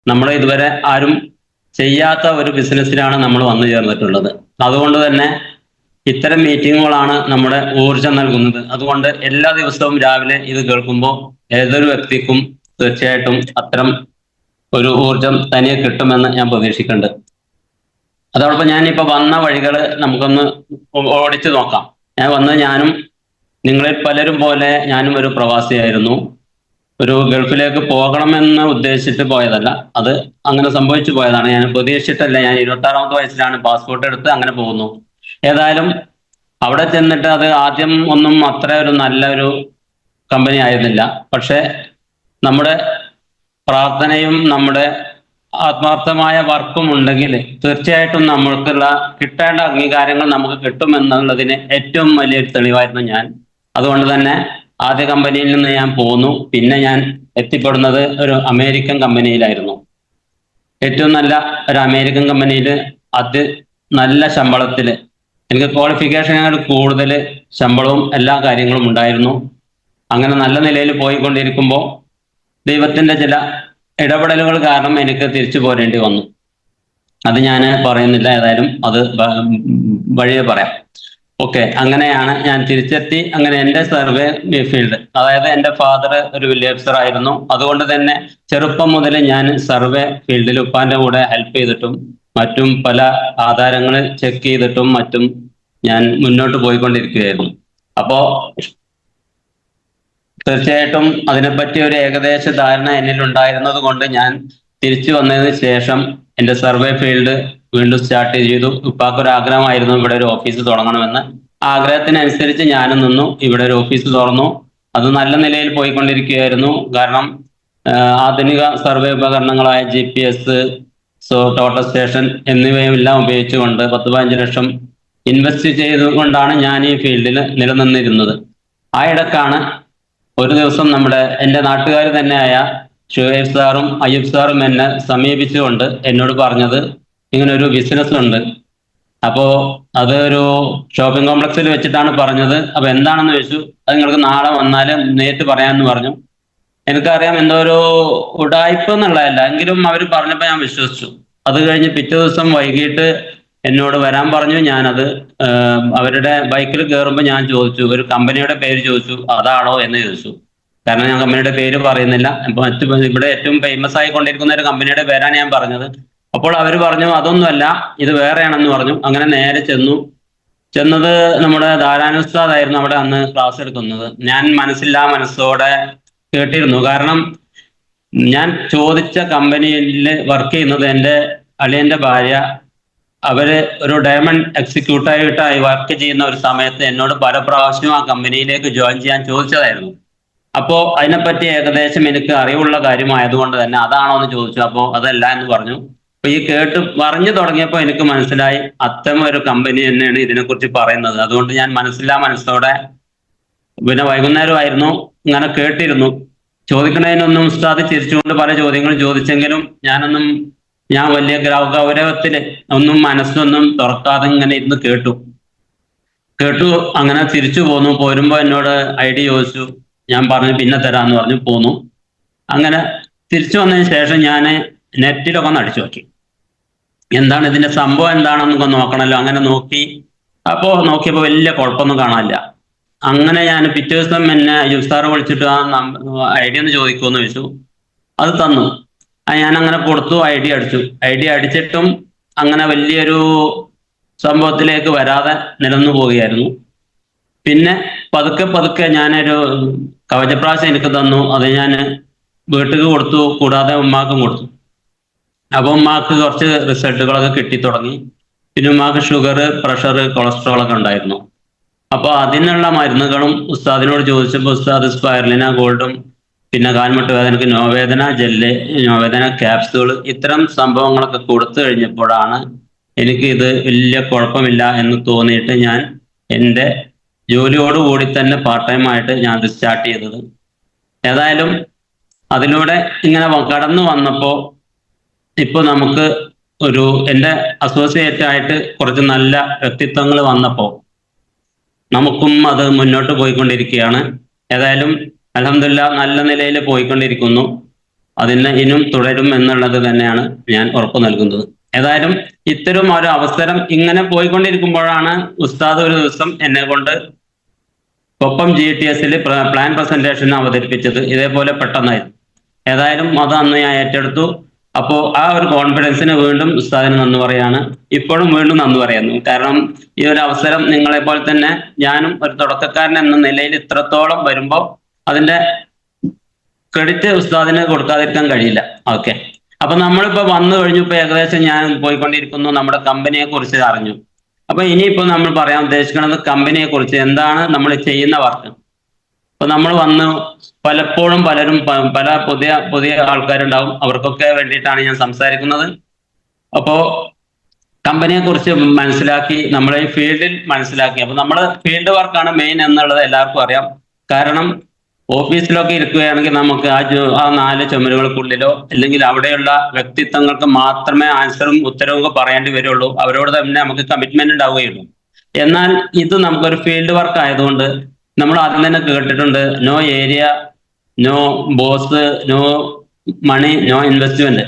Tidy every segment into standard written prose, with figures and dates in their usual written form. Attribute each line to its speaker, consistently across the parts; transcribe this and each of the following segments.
Speaker 1: നമ്മൾ ഇതുവരെ ആരും ചെയ്യാത്ത ഒരു ബിസിനസ്സിലാണ് നമ്മൾ വന്നു ചേർന്നിട്ടുള്ളത്. അതുകൊണ്ട് തന്നെ ഇത്തരം മീറ്റിങ്ങുകളാണ് നമ്മുടെ ഊർജം നൽകുന്നത്. അതുകൊണ്ട് എല്ലാ ദിവസവും രാവിലെ ഇത് കേൾക്കുമ്പോൾ ഏതൊരു വ്യക്തിക്കും തീർച്ചയായിട്ടും അത്തരം ഒരു ഊർജം തനിയെ കിട്ടുമെന്ന് ഞാൻ പ്രതീക്ഷിക്കുന്നുണ്ട്. അതോടൊപ്പം ഞാനിപ്പോൾ വന്ന വഴികൾ നമുക്കൊന്ന് ഓടിച്ചു നോക്കാം. ഞാനും നിങ്ങളിൽ പലരും പോലെ ഞാനും ഒരു പ്രവാസിയായിരുന്നു. ഒരു ഗൾഫിലേക്ക് പോകണമെന്ന് ഉദ്ദേശിച്ചിട്ട് പോയതല്ല, അത് അങ്ങനെ സംഭവിച്ചു പോയതാണ്. ഞാൻ പ്രതീക്ഷിച്ചിട്ടല്ല. ഞാൻ 26-ാമത്തെ വയസ്സിലാണ് പാസ്പോർട്ട് എടുത്ത് അങ്ങനെ പോകുന്നു. ഏതായാലും അവിടെ ചെന്നിട്ട് അത് ആദ്യം ഒന്നും അത്ര ഒരു നല്ലൊരു കമ്പനി ആയിരുന്നില്ല. പക്ഷെ നമ്മുടെ പ്രാർത്ഥനയും നമ്മുടെ ആത്മാർത്ഥമായ വർക്കും ഉണ്ടെങ്കിൽ തീർച്ചയായിട്ടും നമ്മൾക്കുള്ള കിട്ടേണ്ട അംഗീകാരങ്ങൾ നമുക്ക് കിട്ടുമെന്നുള്ളതിന് ഏറ്റവും വലിയൊരു തെളിവായിരുന്നു ഞാൻ. അതുകൊണ്ട് തന്നെ ആദ്യ കമ്പനിയിൽ നിന്ന് ഞാൻ പോന്നു. പിന്നെ ഞാൻ എത്തിപ്പെടുന്നത് ഒരു അമേരിക്കൻ കമ്പനിയിലായിരുന്നു. ഏറ്റവും നല്ല ഒരു അമേരിക്കൻ കമ്പനിയിൽ നല്ല ശമ്പളത്തിൽ, എനിക്ക് ക്വാളിഫിക്കേഷനുകൾ കൂടുതൽ ശമ്പളവും എല്ലാ കാര്യങ്ങളും ഉണ്ടായിരുന്നു. അങ്ങനെ നല്ല നിലയിൽ പോയിക്കൊണ്ടിരിക്കുമ്പോൾ ദൈവത്തിന്റെ ചില ഇടപെടലുകൾ കാരണം എനിക്ക് തിരിച്ചു പോരേണ്ടി വന്നു. അത് ഞാൻ പറയുന്നില്ല, ഏതായാലും അത് വഴിയെ പറയാം. ഓക്കെ, അങ്ങനെയാണ് ഞാൻ തിരിച്ചെത്തി. അങ്ങനെ എൻ്റെ സർവേ ഫീൽഡ്, അതായത് എൻ്റെ ഫാദർ ഒരു വില്ലേജ് ഓഫീസർ ആയിരുന്നു. അതുകൊണ്ട് തന്നെ ചെറുപ്പം മുതൽ ഞാൻ സർവേ ഫീൽഡിൽ ഉപ്പാന്റെ കൂടെ ഹെൽപ്പ് ചെയ്തിട്ടും മറ്റും പല ആധാരങ്ങൾ ചെക്ക് ചെയ്തിട്ടും മറ്റും ഞാൻ മുന്നോട്ട് പോയിക്കൊണ്ടിരിക്കുകയായിരുന്നു. അപ്പോ തീർച്ചയായിട്ടും അതിനെപ്പറ്റി ഒരു ഏകദേശ ധാരണ എന്നിൽ ഉണ്ടായിരുന്നത് കൊണ്ട് ഞാൻ തിരിച്ചു വന്നതിന് ശേഷം എൻ്റെ സർവേ ഫീൽഡ് വീണ്ടും സ്റ്റാർട്ട് ചെയ്തു. ഉപ്പാക്കൊരു ആഗ്രഹമായിരുന്നു ഇവിടെ ഒരു ഓഫീസ് തുടങ്ങണമെന്ന്. ആഗ്രഹത്തിനനുസരിച്ച് ഞാനും നിന്നു, ഇവിടെ ഒരു ഓഫീസ് തുറന്നു. അത് നല്ല നിലയിൽ പോയിക്കൊണ്ടിരിക്കുകയായിരുന്നു. കാരണം ആധുനിക സർവേ ഉപകരണങ്ങളായ GPS, ടോട്ടൽ സ്റ്റേഷൻ എന്നിവയെല്ലാം ഉപയോഗിച്ചുകൊണ്ട് 10-15 ലക്ഷം ഇൻവെസ്റ്റ് ചെയ്തുകൊണ്ടാണ് ഞാൻ ഈ ഫീൽഡിൽ നിലനിന്നിരുന്നത്. ആ ഇടക്കാണ് ഒരു ദിവസം എൻ്റെ നാട്ടുകാർ തന്നെയായ ഷുഹൈബ് സാറും അയ്യൂബ് സാറും എന്നെ സമീപിച്ചുകൊണ്ട് എന്നോട് പറഞ്ഞത്, ഇങ്ങനെ ഒരു ബിസിനസ് ഉണ്ട്, അപ്പോൾ അത് ഒരു ഷോപ്പിംഗ് കോംപ്ലക്സിൽ വെച്ചിട്ടാണ് പറഞ്ഞത്. അപ്പൊ എന്താണെന്ന് ചോദിച്ചു. അത് നിങ്ങൾക്ക് നാളെ വന്നാൽ നേരിട്ട് പറയാമെന്ന് പറഞ്ഞു. എനിക്കറിയാം എന്തോ ഒരു ഉടായ്പ എന്നുള്ളതല്ല, എങ്കിലും അവർ പറഞ്ഞപ്പോൾ ഞാൻ വിശ്വസിച്ചു. അത് കഴിഞ്ഞ് പിറ്റേ ദിവസം വൈകിട്ട് എന്നോട് വരാൻ പറഞ്ഞു. ഞാനത് അവരുടെ ബൈക്കിൽ കയറുമ്പോൾ ഞാൻ ചോദിച്ചു, ഒരു കമ്പനിയുടെ പേര് ചോദിച്ചു, അതാണോ എന്ന് ചോദിച്ചു. കാരണം ഞാൻ കമ്പനിയുടെ പേര് പറയുന്നില്ല. ഇപ്പൊ ഇവിടെ ഏറ്റവും ഫേമസ് ആയിക്കൊണ്ടിരിക്കുന്ന ഒരു കമ്പനിയുടെ പേരാണ് ഞാൻ പറഞ്ഞത്. അപ്പോൾ അവർ പറഞ്ഞു അതൊന്നുമല്ല, ഇത് വേറെയാണെന്ന് പറഞ്ഞു. അങ്ങനെ നേരെ ചെന്നത് നമ്മുടെ ധാരാനുസ്താദായിരുന്നു അവിടെ അന്ന് ക്ലാസ് എടുക്കുന്നത്. ഞാൻ മനസ്സോടെ കേട്ടിരുന്നു. കാരണം ഞാൻ ചോദിച്ച കമ്പനിയിൽ വർക്ക് ചെയ്യുന്നത് എൻ്റെ അളിയന്റെ ഭാര്യ, അവര് ഒരു ഡയമണ്ട് എക്സിക്യൂട്ടീവായിട്ടായി വർക്ക് ചെയ്യുന്ന ഒരു സമയത്ത് എന്നോട് പല പ്രാവശ്യവും ആ കമ്പനിയിലേക്ക് ജോയിൻ ചെയ്യാൻ ചോദിച്ചതായിരുന്നു. അപ്പോൾ അതിനെപ്പറ്റി ഏകദേശം എനിക്ക് അറിവുള്ള കാര്യമായതുകൊണ്ട് തന്നെ അതാണോ എന്ന് ചോദിച്ചു. അപ്പോൾ അതല്ല എന്ന് പറഞ്ഞു. അപ്പൊ ഈ പറഞ്ഞു തുടങ്ങിയപ്പോൾ എനിക്ക് മനസ്സിലായി അത്തരം ഒരു കമ്പനി തന്നെയാണ് ഇതിനെക്കുറിച്ച് പറയുന്നത്. അതുകൊണ്ട് ഞാൻ മനസ്സോടെ, പിന്നെ വൈകുന്നേരമായിരുന്നു, ഇങ്ങനെ കേട്ടിരുന്നു. ചോദിക്കുന്നതിനൊന്നും ഉസ്താദ് ചിരിച്ചുകൊണ്ട് പല ചോദ്യങ്ങളും ചോദിച്ചെങ്കിലും ഞാൻ വലിയ ഗൗരവത്തിൽ ഒന്നും മനസ്സൊന്നും തുറക്കാതെ ഇങ്ങനെ ഇരുന്ന് കേട്ടു. അങ്ങനെ തിരിച്ചു പോന്നു. പോരുമ്പോ എന്നോട് ID ചോദിച്ചു. ഞാൻ പറഞ്ഞു പിന്നെ തരാമെന്ന് പറഞ്ഞു പോന്നു. അങ്ങനെ തിരിച്ചു വന്നതിന് ശേഷം ഞാൻ നെറ്റിലൊക്കെ ഒന്ന് അടിച്ചു നോക്കി, എന്താണ് ഇതിന്റെ സംഭവം എന്താണെന്നൊക്കെ നോക്കണമല്ലോ. അങ്ങനെ നോക്കിയപ്പോൾ വലിയ കുഴപ്പമൊന്നും കാണാനില്ല. അങ്ങനെ ഞാൻ പിറ്റേ ദിവസം എന്നെ അയ്യൂബ് സാറ് വിളിച്ചിട്ട് ആ ID ഒന്ന് ചോദിക്കുമെന്ന് ചോദിച്ചു. അത് തന്നു. ഞാൻ അങ്ങനെ കൊടുത്തു, ID അടിച്ചിട്ടും അങ്ങനെ വലിയൊരു സംഭവത്തിലേക്ക് വരാതെ നിലന്നു പോവുകയായിരുന്നു. പിന്നെ പതുക്കെ ഞാനൊരു കവചപ്രാശം എനിക്ക് തന്നു. അത് ഞാൻ വീട്ടിൽ കൊടുത്തു, കൂടാതെ ഉമ്മാക്കും കൊടുത്തു. അപ്പൊ ഉമ്മാക്ക് കുറച്ച് റിസൾട്ടുകളൊക്കെ കിട്ടി തുടങ്ങി. പിന്നെ ഉമ്മാക്ക് ഷുഗർ, പ്രഷർ, കൊളസ്ട്രോൾ ഒക്കെ ഉണ്ടായിരുന്നു. അപ്പൊ അതിനുള്ള മരുന്നുകളും ഉസ്താദിനോട് ചോദിച്ചപ്പോൾ ഉസ്താദ് സ്പൈറലിന ഗോൾഡും പിന്നെ കാൽമുട്ട് വേദനക്ക് നോവേദന ജെല്ല്, നോവേദന ക്യാപ്സ്യൂൾ, ഇത്തരം സംഭവങ്ങളൊക്കെ കൊടുത്തു കഴിഞ്ഞപ്പോഴാണ് എനിക്ക് ഇത് വലിയ കുഴപ്പമില്ല എന്ന് തോന്നിയിട്ട് ഞാൻ എൻ്റെ ജോലിയോടുകൂടി തന്നെ പാർട്ട് ടൈം ആയിട്ട് ഞാൻ ഇത് സ്റ്റാർട്ട് ചെയ്തത്. ഏതായാലും അതിലൂടെ ഇങ്ങനെ കടന്നു വന്നപ്പോൾ ഇപ്പൊ നമുക്ക് എൻ്റെ അസോസിയേറ്റ് ആയിട്ട് കുറച്ച് നല്ല വ്യക്തിത്വങ്ങൾ വന്നപ്പോൾ നമുക്കും അത് മുന്നോട്ട് പോയിക്കൊണ്ടിരിക്കുകയാണ്. ഏതായാലും അൽഹംദുലില്ലാഹ് നല്ല നിലയിൽ പോയിക്കൊണ്ടിരിക്കുന്നു. അതിന് ഇനിയും തുടരും എന്നുള്ളത് തന്നെയാണ് ഞാൻ ഉറപ്പു നൽകുന്നത്. ഏതായാലും ഇത്തരം ഒരു അവസരം ഇങ്ങനെ പോയിക്കൊണ്ടിരിക്കുമ്പോഴാണ് ഉസ്താദ് ഒരു ദിവസം എന്നെ കൊണ്ട് കൊപ്പം GTS പ്ലാൻ പ്രസന്റേഷൻ അവതരിപ്പിച്ചത്. ഇതേപോലെ പെട്ടെന്നായിരുന്നു. ഏതായാലും അത് അന്ന് ഞാൻ ഏറ്റെടുത്തു. അപ്പോൾ ആ ഒരു കോൺഫിഡൻസിന് വീണ്ടും ഉസ്താദിന് നന്ദി പറയാണ്. ഇപ്പോഴും വീണ്ടും നന്ദി പറയുന്നു. കാരണം ഈ ഒരു അവസരം നിങ്ങളെ പോലെ തന്നെ ഞാനും ഒരു തുടക്കക്കാരൻ എന്ന നിലയിൽ ഇത്രത്തോളം വരുമ്പോൾ അതിന്റെ ക്രെഡിറ്റ് ഉസ്താദിന് കൊടുക്കാതിരിക്കാൻ കഴിയില്ല. ഓക്കെ, അപ്പൊ നമ്മളിപ്പോ വന്നു കഴിഞ്ഞു. ഇപ്പൊ ഏകദേശം ഞാൻ പോയിക്കൊണ്ടിരിക്കുന്നു. നമ്മുടെ കമ്പനിയെ കുറിച്ച് അറിഞ്ഞു. അപ്പൊ ഇനിയിപ്പോ നമ്മൾ പറയാൻ ഉദ്ദേശിക്കുന്നത് കമ്പനിയെ കുറിച്ച്, എന്താണ് നമ്മൾ ചെയ്യുന്ന വർക്ക്. അപ്പൊ നമ്മൾ വന്ന് പലപ്പോഴും പലരും പല പുതിയ ആൾക്കാരുണ്ടാവും. അവർക്കൊക്കെ വേണ്ടിയിട്ടാണ് ഞാൻ സംസാരിക്കുന്നത്. അപ്പോ കമ്പനിയെ കുറിച്ച് മനസ്സിലാക്കി, നമ്മളെ ഈ ഫീൽഡിൽ മനസ്സിലാക്കി. അപ്പൊ നമ്മൾ ഫീൽഡ് വർക്കാണ് മെയിൻ എന്നുള്ളത് എല്ലാവർക്കും അറിയാം. കാരണം ഓഫീസിലൊക്കെ ഇരിക്കുകയാണെങ്കിൽ നമുക്ക് ആ 4 ചുമരുകൾക്കുള്ളിലോ അല്ലെങ്കിൽ അവിടെയുള്ള വ്യക്തിത്വങ്ങൾക്ക് മാത്രമേ ആൻസറും ഉത്തരവും പറയേണ്ടി വരുള്ളൂ. അവരോട് തന്നെ നമുക്ക് കമ്മിറ്റ്മെന്റ് ഉണ്ടാവുകയുള്ളൂ. എന്നാൽ ഇത് നമുക്കൊരു ഫീൽഡ് വർക്ക് ആയതുകൊണ്ട് നമ്മൾ ആദ്യം തന്നെ കേട്ടിട്ടുണ്ട്, no area, no boss, no money, no investment.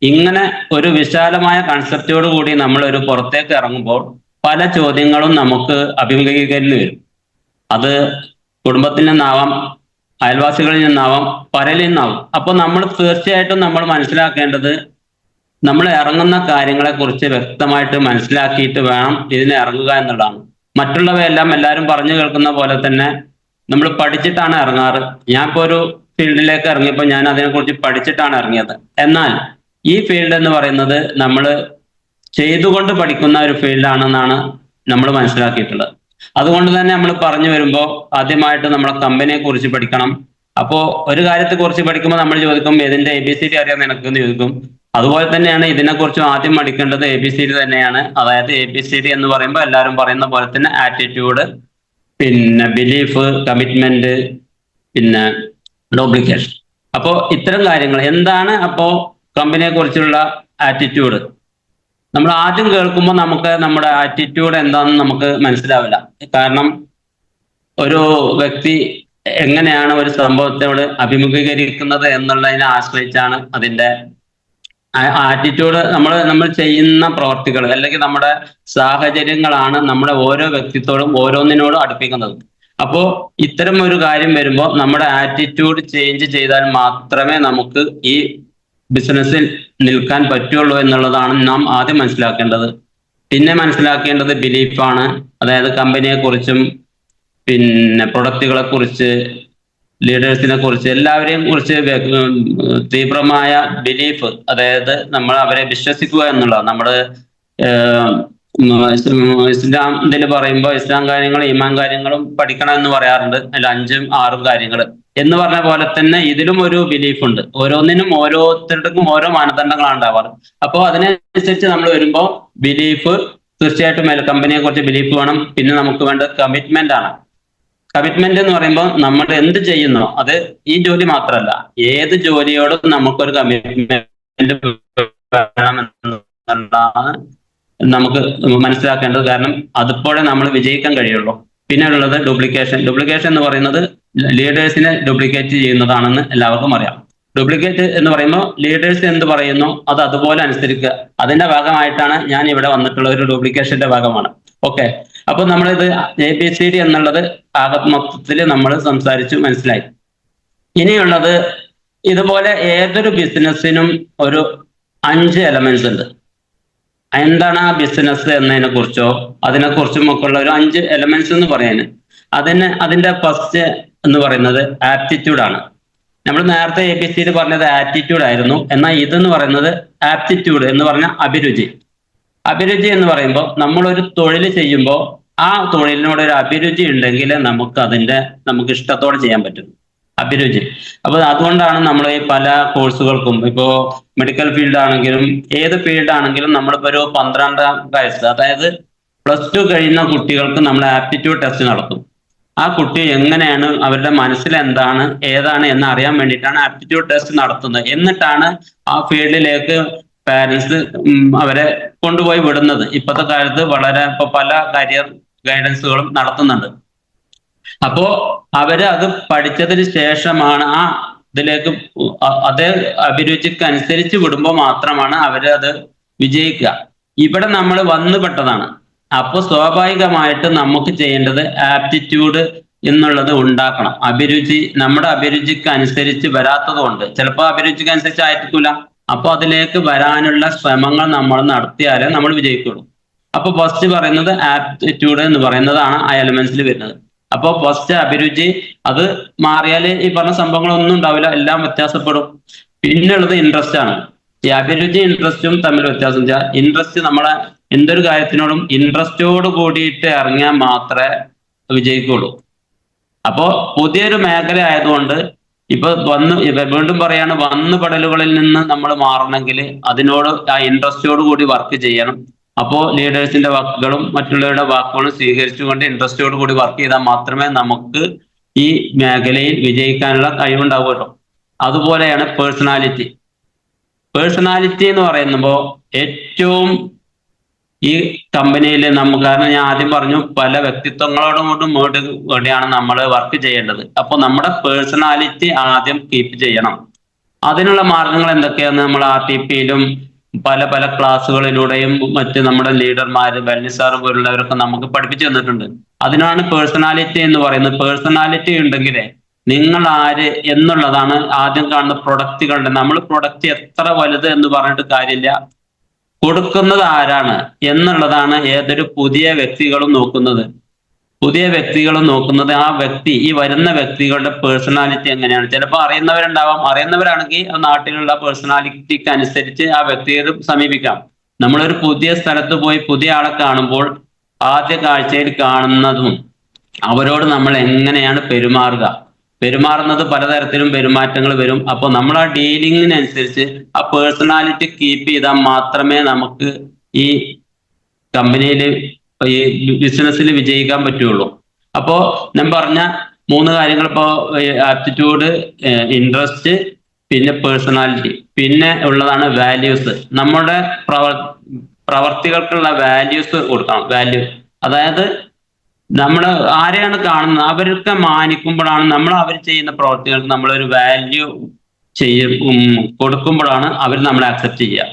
Speaker 1: ഇങ്ങനെ ഒരു വിശാലമായ കൺസെപ്റ്റോട് കൂടി നമ്മൾ ഒരു പുറത്തേക്ക് ഇറങ്ങുമ്പോൾ പല ചോദ്യങ്ങളും നമുക്ക് അഭിമുഖീകരിക്കേണ്ടി വരും. അത് കുടുംബത്തിൽ നിന്നാവാം, അയൽവാസികളിൽ നിന്നാവാം, പലരിൽ നിന്നാവും. അപ്പൊ നമ്മൾ തീർച്ചയായിട്ടും നമ്മൾ മനസ്സിലാക്കേണ്ടത്, നമ്മൾ ഇറങ്ങുന്ന കാര്യങ്ങളെ കുറിച്ച് വ്യക്തമായിട്ട് മനസ്സിലാക്കിയിട്ട് വേണം ഇതിന് ഇറങ്ങുക എന്നുള്ളതാണ്. മറ്റുള്ളവയെല്ലാം എല്ലാവരും പറഞ്ഞു കേൾക്കുന്ന പോലെ തന്നെ നമ്മൾ പഠിച്ചിട്ടാണ് ഇറങ്ങാറ്. ഞാൻ ഇപ്പോൾ ഒരു ഫീൽഡിലേക്ക് ഇറങ്ങിയപ്പോൾ ഞാൻ അതിനെക്കുറിച്ച് പഠിച്ചിട്ടാണ് ഇറങ്ങിയത്. എന്നാൽ ഈ ഫീൽഡ് എന്ന് പറയുന്നത് നമ്മൾ ചെയ്തുകൊണ്ട് പഠിക്കുന്ന ഒരു ഫീൽഡാണെന്നാണ് നമ്മൾ മനസ്സിലാക്കിയിട്ടുള്ളത്. അതുകൊണ്ട് തന്നെ നമ്മൾ പറഞ്ഞു വരുമ്പോൾ ആദ്യമായിട്ട് നമ്മളെ കമ്പനിയെ കുറിച്ച് പഠിക്കണം. അപ്പോൾ ഒരു കാര്യത്തെ കുറിച്ച് പഠിക്കുമ്പോൾ നമ്മൾ ചോദിക്കും, ഇതിന്റെ ABCD അറിയാൻ നിനക്കെന്ന് ചോദിക്കും. അതുപോലെ തന്നെയാണ് ഇതിനെക്കുറിച്ച് ആദ്യം പഠിക്കേണ്ടത് ABCD തന്നെയാണ്. അതായത് ABCD എന്ന് പറയുമ്പോൾ എല്ലാവരും പറയുന്ന പോലെ തന്നെ ആറ്റിറ്റ്യൂഡ്, പിന്നെ ബിലീഫ്, കമ്മിറ്റ്മെന്റ്, പിന്നെ ഡ്യൂപ്ലിക്കേഷൻ. അപ്പോൾ ഇത്തരം കാര്യങ്ങൾ എന്താണ്. അപ്പോൾ കമ്പനിയെ കുറിച്ചുള്ള ആറ്റിറ്റ്യൂഡ് നമ്മൾ ആദ്യം കേൾക്കുമ്പോൾ നമുക്ക് നമ്മുടെ ആറ്റിറ്റ്യൂഡ് എന്താണെന്ന് നമുക്ക് മനസ്സിലാവില്ല. കാരണം ഒരു വ്യക്തി എങ്ങനെയാണ് ഒരു സംഭവത്തോട് അഭിമുഖീകരിക്കുന്നത് എന്നുള്ളതിനെ ആശ്രയിച്ചാണ് അതിന്റെ ആറ്റിറ്റ്യൂഡ്. നമ്മൾ ചെയ്യുന്ന പ്രവർത്തികൾ അല്ലെങ്കിൽ നമ്മുടെ സാഹചര്യങ്ങളാണ് നമ്മുടെ ഓരോ വ്യക്തിത്വത്തോടും ഓരോന്നിനോടും അടുപ്പിക്കുന്നത്. അപ്പോ ഇത്തരം ഒരു കാര്യം വരുമ്പോൾ നമ്മുടെ ആറ്റിറ്റ്യൂഡ് ചേഞ്ച് ചെയ്താൽ മാത്രമേ നമുക്ക് ഈ ബിസിനസ്സിൽ നിൽക്കാൻ പറ്റുള്ളൂ എന്നുള്ളതാണ് നാം ആദ്യം മനസ്സിലാക്കേണ്ടത്. പിന്നെ മനസ്സിലാക്കേണ്ടത് ബിലീഫാണ്. അതായത് കമ്പനിയെ കുറിച്ചും പിന്നെ പ്രൊഡക്റ്റുകളെ കുറിച്ച്, ലീഡേഴ്സിനെ കുറിച്ച്, എല്ലാവരെയും കുറിച്ച് തീവ്രമായ ബിലീഫ്, അതായത് നമ്മൾ അവരെ വിശ്വസിക്കുക എന്നുള്ളത്. നമ്മൾ ഇസ്ലാം ഇതിൽ പറയുമ്പോൾ ഇസ്ലാം കാര്യങ്ങളും ഈമാൻ കാര്യങ്ങളും പഠിക്കണം എന്ന് പറയാറുണ്ട്. അതിൽ 5ഉം 6ഉം കാര്യങ്ങൾ എന്ന് പറഞ്ഞ പോലെ തന്നെ ഇതിലും ഒരു ബിലീഫ് ഉണ്ട്. ഓരോന്നിനും ഓരോരുത്തർക്കും ഓരോ മാനദണ്ഡങ്ങളാണ് ഉണ്ടാവാറ്. അപ്പോൾ അതിനനുസരിച്ച് നമ്മൾ വരുമ്പോൾ ബിലീഫ് തീർച്ചയായിട്ടും കമ്പനിയെ കുറിച്ച് ബിലീഫ് വേണം. പിന്നെ നമുക്ക് വേണ്ടത് കമ്മിറ്റ്മെന്റ് ആണ്. കമ്മിറ്റ്മെന്റ് എന്ന് പറയുമ്പോൾ നമ്മൾ എന്ത് ചെയ്യുന്നോ, അത് ഈ ജോലി മാത്രമല്ല, ഏത് ജോലിയോടും നമുക്കൊരു കമ്മിറ്റ്മെന്റ് വേണമെന്നുള്ളതാണ് നമുക്ക് മനസ്സിലാക്കേണ്ടത്. കാരണം അതിപ്പോഴേ നമ്മൾ വിജയിക്കാൻ കഴിയുള്ളൂ. പിന്നെ ഉള്ളത് ഡ്യൂപ്ലിക്കേഷൻ. ഡ്യൂപ്ലിക്കേഷൻ എന്ന് പറയുന്നത് ലീഡേഴ്സിനെ ഡ്യൂപ്ലിക്കേറ്റ് ചെയ്യുന്നതാണെന്ന് എല്ലാവർക്കും അറിയാം. ഡ്യൂപ്ലിക്കേറ്റ് എന്ന് പറയുമ്പോൾ ലീഡേഴ്സ് എന്ത് പറയുന്നു അത് അതുപോലെ അനുസരിക്കുക. അതിന്റെ ഭാഗമായിട്ടാണ് ഞാൻ ഇവിടെ വന്നിട്ടുള്ള ഒരു ഡ്യൂപ്ലിക്കേഷന്റെ ഭാഗമാണ്. ഓക്കെ, അപ്പൊ നമ്മളിത് ABCD എന്നുള്ളത് ആകെ മൊത്തത്തിൽ നമ്മൾ സംസാരിച്ചു മനസ്സിലായി. ഇനിയുള്ളത് ഇതുപോലെ ഏതൊരു ബിസിനസ്സിനും ഒരു 5 എലമെന്റ്സ് ഉണ്ട്. എന്താണ് ആ ബിസിനസ് എന്നതിനെ കുറിച്ചോ അതിനെക്കുറിച്ചും ഒക്കെ ഉള്ള ഒരു 5 എലമെന്റ്സ് എന്ന് പറയാൻ. അതിന്റെ ഫസ്റ്റ് എന്ന് പറയുന്നത് ആപ്റ്റിറ്റ്യൂഡ് ആണ്. നമ്മൾ നേരത്തെ ABCD പറഞ്ഞത് ആറ്റിറ്റ്യൂഡ് ആയിരുന്നു. എന്നാൽ ഇതെന്ന് പറയുന്നത് ആപ്റ്റിറ്റ്യൂഡ് എന്ന് പറഞ്ഞ അഭിരുചി. അഭിരുചി എന്ന് പറയുമ്പോൾ നമ്മളൊരു തൊഴിൽ ചെയ്യുമ്പോൾ ആ തൊഴിലിനോട് ഒരു അഭിരുചി ഉണ്ടെങ്കിൽ നമുക്ക് ഇഷ്ടത്തോടെ ചെയ്യാൻ പറ്റും. അഭിരുചി. അപ്പൊ അതുകൊണ്ടാണ് നമ്മൾ ഈ പല കോഴ്സുകൾക്കും, ഇപ്പോ മെഡിക്കൽ ഫീൽഡ് ആണെങ്കിലും ഏത് ഫീൽഡ് ആണെങ്കിലും നമ്മളിപ്പോ ഒരു 12ാം വയസ്സ്, അതായത് +2 കഴിയുന്ന കുട്ടികൾക്ക് നമ്മൾ ആപ്റ്റിറ്റ്യൂഡ് ടെസ്റ്റ് നടത്തും. ആ കുട്ടി എങ്ങനെയാണ്, അവരുടെ മനസ്സിൽ എന്താണ്, ഏതാണ് എന്ന് അറിയാൻ വേണ്ടിയിട്ടാണ് ആപ്റ്റിറ്റ്യൂഡ് ടെസ്റ്റ് നടത്തുന്നത്. എന്നിട്ടാണ് ആ ഫീൽഡിലേക്ക് പാരന്റ്സ് അവരെ കൊണ്ടുപോയി വിടുന്നത്. ഇപ്പോഴത്തെ കാലത്ത് പല കരിയർ ഗൈഡൻസുകളും നടത്തുന്നുണ്ട്. അപ്പോ അവര് അത് പഠിച്ചതിന് ശേഷമാണ് ആ ഇതിലേക്ക് അതേ അഭിരുചിക്ക് അനുസരിച്ച് വിടുമ്പോൾ മാത്രമാണ് അവര് അത് വിജയിക്കുക. ഇവിടെ നമ്മൾ വന്നു പെട്ടതാണ്. അപ്പോൾ സ്വാഭാവികമായിട്ട് നമുക്ക് ചെയ്യേണ്ടത് ആപ്റ്റിറ്റ്യൂഡ് എന്നുള്ളത് ഉണ്ടാക്കണം. അഭിരുചി നമ്മുടെ അഭിരുചിക്ക് അനുസരിച്ച് വരാത്തത് കൊണ്ട്, ചിലപ്പോൾ അഭിരുചിക്ക് അനുസരിച്ച് ആയിരിക്കില്ല. അപ്പൊ അതിലേക്ക് വരാനുള്ള ശ്രമങ്ങൾ നമ്മൾ നടത്തിയാലേ നമ്മൾ വിജയിക്കുള്ളൂ. അപ്പൊ ഫസ്റ്റ് പറയുന്നത് ആപ്റ്റിറ്റ്യൂഡ് എന്ന് പറയുന്നതാണ് ആ എലമെന്റ്സിൽ വരുന്നത്. അപ്പോൾ ഫസ്റ്റ് അഭിരുചി, അത് മാറിയാൽ ഈ പറഞ്ഞ സംഭവങ്ങളൊന്നും ഉണ്ടാവില്ല, എല്ലാം വ്യത്യാസപ്പെടും. പിന്നുള്ളത് ഇൻട്രസ്റ്റ് ആണ്. ഈ അഭിരുചി ഇൻട്രസ്റ്റും തമ്മിൽ വ്യത്യാസം വെച്ചാൽ, ഇൻട്രസ്റ്റ് നമ്മളെ എന്തൊരു കാര്യത്തിനോടും ഇൻട്രസ്റ്റോട് കൂടിയിട്ട് ഇറങ്ങിയാൽ മാത്രമേ വിജയിക്കുള്ളൂ. അപ്പോ പുതിയൊരു മേഖല ആയതുകൊണ്ട് ഇപ്പൊ വീണ്ടും പറയാണ്, വന്നുപെടലുകളിൽ നിന്ന് നമ്മൾ മാറണമെങ്കിൽ അതിനോട് ആ ഇൻട്രസ്റ്റോട് കൂടി വർക്ക് ചെയ്യണം. അപ്പോൾ ലീഡേഴ്സിന്റെ വാക്കുകളും മറ്റുള്ളവരുടെ വാക്കുകളും സ്വീകരിച്ചുകൊണ്ട് ഇൻട്രസ്റ്റോട് കൂടി വർക്ക് ചെയ്താൽ മാത്രമേ നമുക്ക് ഈ മേഖലയിൽ വിജയിക്കാനുള്ള കഴിവുണ്ടാവുകയുള്ളൂ. അതുപോലെയാണ് പേഴ്സണാലിറ്റി. പേഴ്സണാലിറ്റി എന്ന് പറയുമ്പോൾ ഏറ്റവും ഈ കമ്പനിയിൽ നമുക്ക്, കാരണം ഞാൻ ആദ്യം പറഞ്ഞു പല വ്യക്തിത്വങ്ങളോടും കൂടിയാണ് നമ്മൾ വർക്ക് ചെയ്യേണ്ടത്. അപ്പോൾ നമ്മുടെ പേഴ്സണാലിറ്റി ആദ്യം കീപ്പ് ചെയ്യണം. അതിനുള്ള മാർഗങ്ങൾ എന്തൊക്കെയാന്ന് നമ്മൾ RTPയിലും പല പല ക്ലാസ്സുകളിലൂടെയും മറ്റ് നമ്മുടെ ലീഡർമാര് വെൽനിസ് സാർ പോലുള്ളവരൊക്കെ നമുക്ക് പഠിപ്പിച്ചു തന്നിട്ടുണ്ട്. അതിനാണ് പേഴ്സണാലിറ്റി എന്ന് പറയുന്നത്. പേഴ്സണാലിറ്റി ഉണ്ടെങ്കിലേ നിങ്ങൾ ആര് എന്നുള്ളതാണ് ആദ്യം കാണുന്ന പ്രൊഡക്റ്റുകളുടെ. നമ്മൾ പ്രൊഡക്റ്റ് എത്ര വലുത് എന്ന് പറഞ്ഞിട്ട് കാര്യമില്ല, കൊടുക്കുന്നത് ആരാണ് എന്നുള്ളതാണ് ഏതൊരു പുതിയ വ്യക്തികളും നോക്കുന്നത്. ആ വ്യക്തി, ഈ വരുന്ന വ്യക്തികളുടെ പേഴ്സണാലിറ്റി എങ്ങനെയാണ്. ചിലപ്പോൾ അറിയുന്നവരുണ്ടാവാം, അറിയുന്നവരാണെങ്കിൽ ആ നാട്ടിലുള്ള പേഴ്സണാലിറ്റിക്ക് അനുസരിച്ച് ആ വ്യക്തിയെ സമീപിക്കാം. നമ്മളൊരു പുതിയ സ്ഥലത്ത് പോയി പുതിയ ആളെ കാണുമ്പോൾ ആദ്യ കാഴ്ചയിൽ കാണുന്നതും അവരോട് നമ്മൾ എങ്ങനെയാണ് പെരുമാറുന്നത് പലതരത്തിലും പെരുമാറ്റങ്ങൾ വരും. അപ്പോൾ നമ്മൾ ആ ഡീലിങ്ങിനനുസരിച്ച് ആ പേഴ്സണാലിറ്റി കീപ്പ് ചെയ്താൽ മാത്രമേ നമുക്ക് ഈ കമ്പനിയിൽ, ഈ ബിസിനസ്സിൽ വിജയിക്കാൻ പറ്റുള്ളൂ. അപ്പോൾ ഞാൻ പറഞ്ഞ 3 കാര്യങ്ങൾ, ഇപ്പോൾ ആപ്റ്റിറ്റ്യൂഡ്, ഇൻട്രസ്റ്റ്, പിന്നെ പേഴ്സണാലിറ്റി, പിന്നെ ഉള്ളതാണ് വാല്യൂസ്. നമ്മുടെ പ്രവർത്തികൾക്കുള്ള വാല്യൂസ് കൊടുക്കണം. വാല്യൂ അതായത് നമ്മൾ ആരെയാണ് കാണുന്നത് അവർക്ക് മാനിക്കുമ്പോഴാണ്, നമ്മൾ അവർ ചെയ്യുന്ന പ്രവർത്തികൾക്ക് നമ്മളൊരു വാല്യൂ കൊടുക്കുമ്പോഴാണ് അവർ നമ്മളെ അക്സെപ്റ്റ് ചെയ്യുക.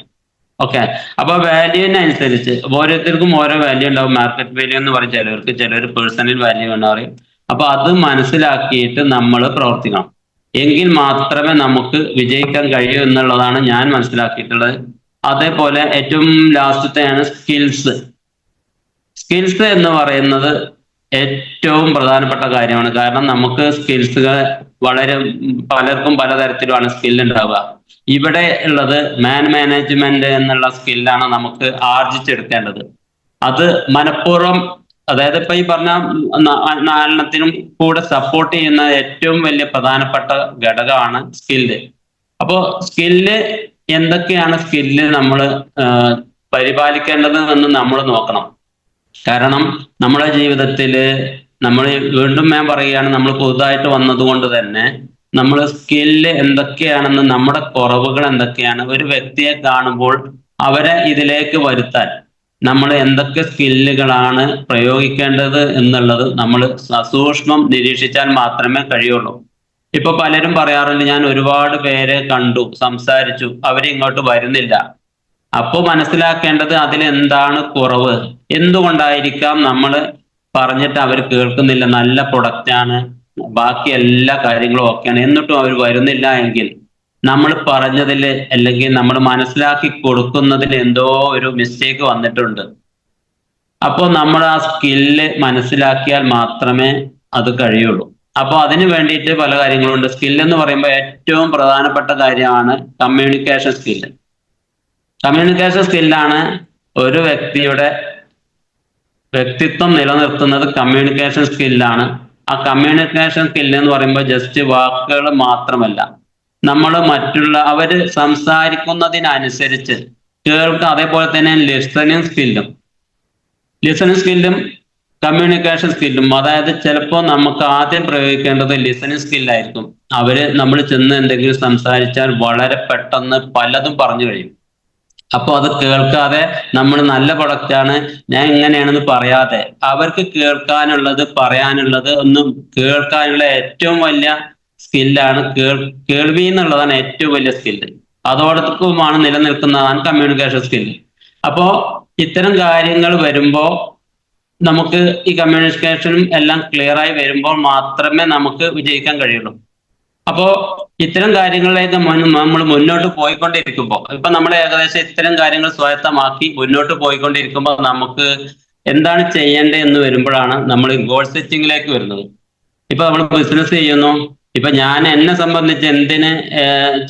Speaker 1: ഓക്കെ. അപ്പൊ വാല്യൂവിനനുസരിച്ച് ഓരോരുത്തർക്കും ഓരോ വാല്യൂ ഉണ്ടാവും. മാർക്കറ്റ് വാല്യൂ എന്ന് പറയും ചിലർ പേഴ്സണൽ വാല്യൂ എന്ന് പറയും. അപ്പൊ അത് മനസ്സിലാക്കിയിട്ട് നമ്മൾ പ്രവർത്തിക്കണം. എങ്കിൽ മാത്രമേ നമുക്ക് വിജയിക്കാൻ കഴിയൂ എന്നുള്ളതാണ് ഞാൻ മനസ്സിലാക്കിയിട്ടുള്ളത്. അതേപോലെ ഏറ്റവും ലാസ്റ്റത്തെയാണ് സ്കിൽസ്. സ്കിൽസ് എന്ന് പറയുന്നത് ഏറ്റവും പ്രധാനപ്പെട്ട കാര്യമാണ്. കാരണം നമുക്ക് സ്കിൽസുകൾ പലർക്കും പലതരത്തിലുമാണ് സ്കിൽ ഉണ്ടാവുക. ഇവിടെ ഉള്ളത് മാനേജ്മെന്റ് എന്നുള്ള സ്കില്ലാണ് നമുക്ക് ആർജിച്ചെടുക്കേണ്ടത്. അത് മനഃപൂർവ്വം, അതായത് ഇപ്പൊ ഈ പറഞ്ഞ 4 കൂടെ സപ്പോർട്ട് ചെയ്യുന്ന ഏറ്റവും വലിയ പ്രധാനപ്പെട്ട ഘടകമാണ് സ്കില്ല്. അപ്പോ സ്കില്ല് എന്തൊക്കെയാണ് സ്കില്ല് നമ്മൾ പരിപാലിക്കേണ്ടത് എന്ന് നമ്മൾ നോക്കണം. കാരണം നമ്മുടെ ജീവിതത്തിൽ നമ്മൾ, വീണ്ടും ഞാൻ പറയുകയാണ്, നമ്മൾ പുതുതായിട്ട് വന്നതുകൊണ്ട് തന്നെ നമ്മൾ സ്കില്ല് എന്തൊക്കെയാണെന്ന്, നമ്മുടെ കുറവുകൾ എന്തൊക്കെയാണ്, ഒരു വ്യക്തിയെ കാണുമ്പോൾ അവരെ ഇതിലേക്ക് വരുത്താൻ നമ്മൾ എന്തൊക്കെ സ്കില്ലുകളാണ് പ്രയോഗിക്കേണ്ടത് എന്നുള്ളത് നമ്മൾ സസൂക്ഷ്മം നിരീക്ഷിച്ചാൽ മാത്രമേ കഴിയുള്ളൂ. ഇപ്പൊ പലരും പറയാറുണ്ട്, ഞാൻ ഒരുപാട് പേരെ കണ്ടു, സംസാരിച്ചു, അവരിങ്ങോട്ട് വരുന്നില്ല. അപ്പോൾ മനസ്സിലാക്കേണ്ടത് അതിലെന്താണ് കുറവ്, എന്തുകൊണ്ടായിരിക്കാം നമ്മൾ പറഞ്ഞിട്ട് അവർ കേൾക്കുന്നില്ല. നല്ല പ്രൊഡക്റ്റാണ്, ബാക്കി എല്ലാ കാര്യങ്ങളും ഓക്കെയാണ്, എന്നിട്ടും അവർ വരുന്നില്ല എങ്കിൽ നമ്മൾ പറഞ്ഞതിൽ അല്ലെങ്കിൽ നമ്മൾ മനസ്സിലാക്കി കൊടുക്കുന്നതിൽ എന്തോ ഒരു മിസ്റ്റേക്ക് വന്നിട്ടുണ്ട്. അപ്പോൾ നമ്മൾ ആ സ്കില്ല് മനസ്സിലാക്കിയാൽ മാത്രമേ അത് കഴിയുള്ളൂ. അപ്പോൾ അതിന് വേണ്ടിയിട്ട് പല കാര്യങ്ങളുണ്ട്. സ്കില്ലെന്ന് പറയുമ്പോൾ ഏറ്റവും പ്രധാനപ്പെട്ട കാര്യമാണ് കമ്മ്യൂണിക്കേഷൻ സ്കില്ല്. കമ്മ്യൂണിക്കേഷൻ സ്കില്ലാണ് ഒരു വ്യക്തിയുടെ വ്യക്തിത്വം നിലനിർത്തുന്നത്. കമ്മ്യൂണിക്കേഷൻ സ്കില്ലാണ്. ആ കമ്മ്യൂണിക്കേഷൻ സ്കില്ല് എന്ന് പറയുമ്പോൾ ജസ്റ്റ് വാക്കുകൾ മാത്രമല്ല, നമ്മൾ അവര് സംസാരിക്കുന്നതിനനുസരിച്ച് കേൾക്കുക. അതേപോലെ തന്നെ ലിസണിങ് സ്കില്ലും കമ്മ്യൂണിക്കേഷൻ സ്കില്ലും. അതായത് ചിലപ്പോൾ നമുക്ക് ആദ്യം പ്രയോഗിക്കേണ്ടത് ലിസണിങ് സ്കില്ലായിരിക്കും. നമ്മൾ ചെന്ന് എന്തെങ്കിലും സംസാരിച്ചാൽ വളരെ പെട്ടെന്ന് പലതും പറഞ്ഞു കഴിയും. അപ്പോൾ അത് കേൾക്കാതെ നമ്മൾ നല്ല പ്രൊഡക്റ്റാണ്, ഞാൻ ഇങ്ങനെയാണെന്ന് പറയാതെ അവർക്ക് കേൾക്കാനുള്ളത് പറയാനുള്ളത് ഒന്നും കേൾക്കാനുള്ള ഏറ്റവും വലിയ സ്കില്ലാണ് കേൾവി എന്നുള്ളതാണ് ഏറ്റവും വലിയ സ്കില്ല്. അതോടൊപ്പമാണ് നിലനിൽക്കുന്നതാണ് കമ്മ്യൂണിക്കേഷൻ സ്കില്ല്. അപ്പോ ഇത്തരം കാര്യങ്ങൾ വരുമ്പോ നമുക്ക് ഈ കമ്മ്യൂണിക്കേഷനും എല്ലാം ക്ലിയർ ആയി വരുമ്പോൾ മാത്രമേ നമുക്ക് വിജയിക്കാൻ കഴിയുള്ളൂ. അപ്പോ ഇത്തരം കാര്യങ്ങളിലേക്ക് നമ്മൾ മുന്നോട്ട് പോയിക്കൊണ്ടിരിക്കുമ്പോൾ, ഇപ്പൊ നമ്മൾ ഏകദേശം ഇത്തരം കാര്യങ്ങൾ സ്വായത്തമാക്കി മുന്നോട്ട് പോയിക്കൊണ്ടിരിക്കുമ്പോൾ നമുക്ക് എന്താണ് ചെയ്യേണ്ടത് എന്ന് വരുമ്പോഴാണ് നമ്മൾ ഗോൾ സെറ്റിംഗിലേക്ക് വരുന്നത്. ഇപ്പൊ നമ്മൾ ബിസിനസ് ചെയ്യുന്നു, ഇപ്പൊ ഞാൻ എന്നെ സംബന്ധിച്ച് എന്തിന്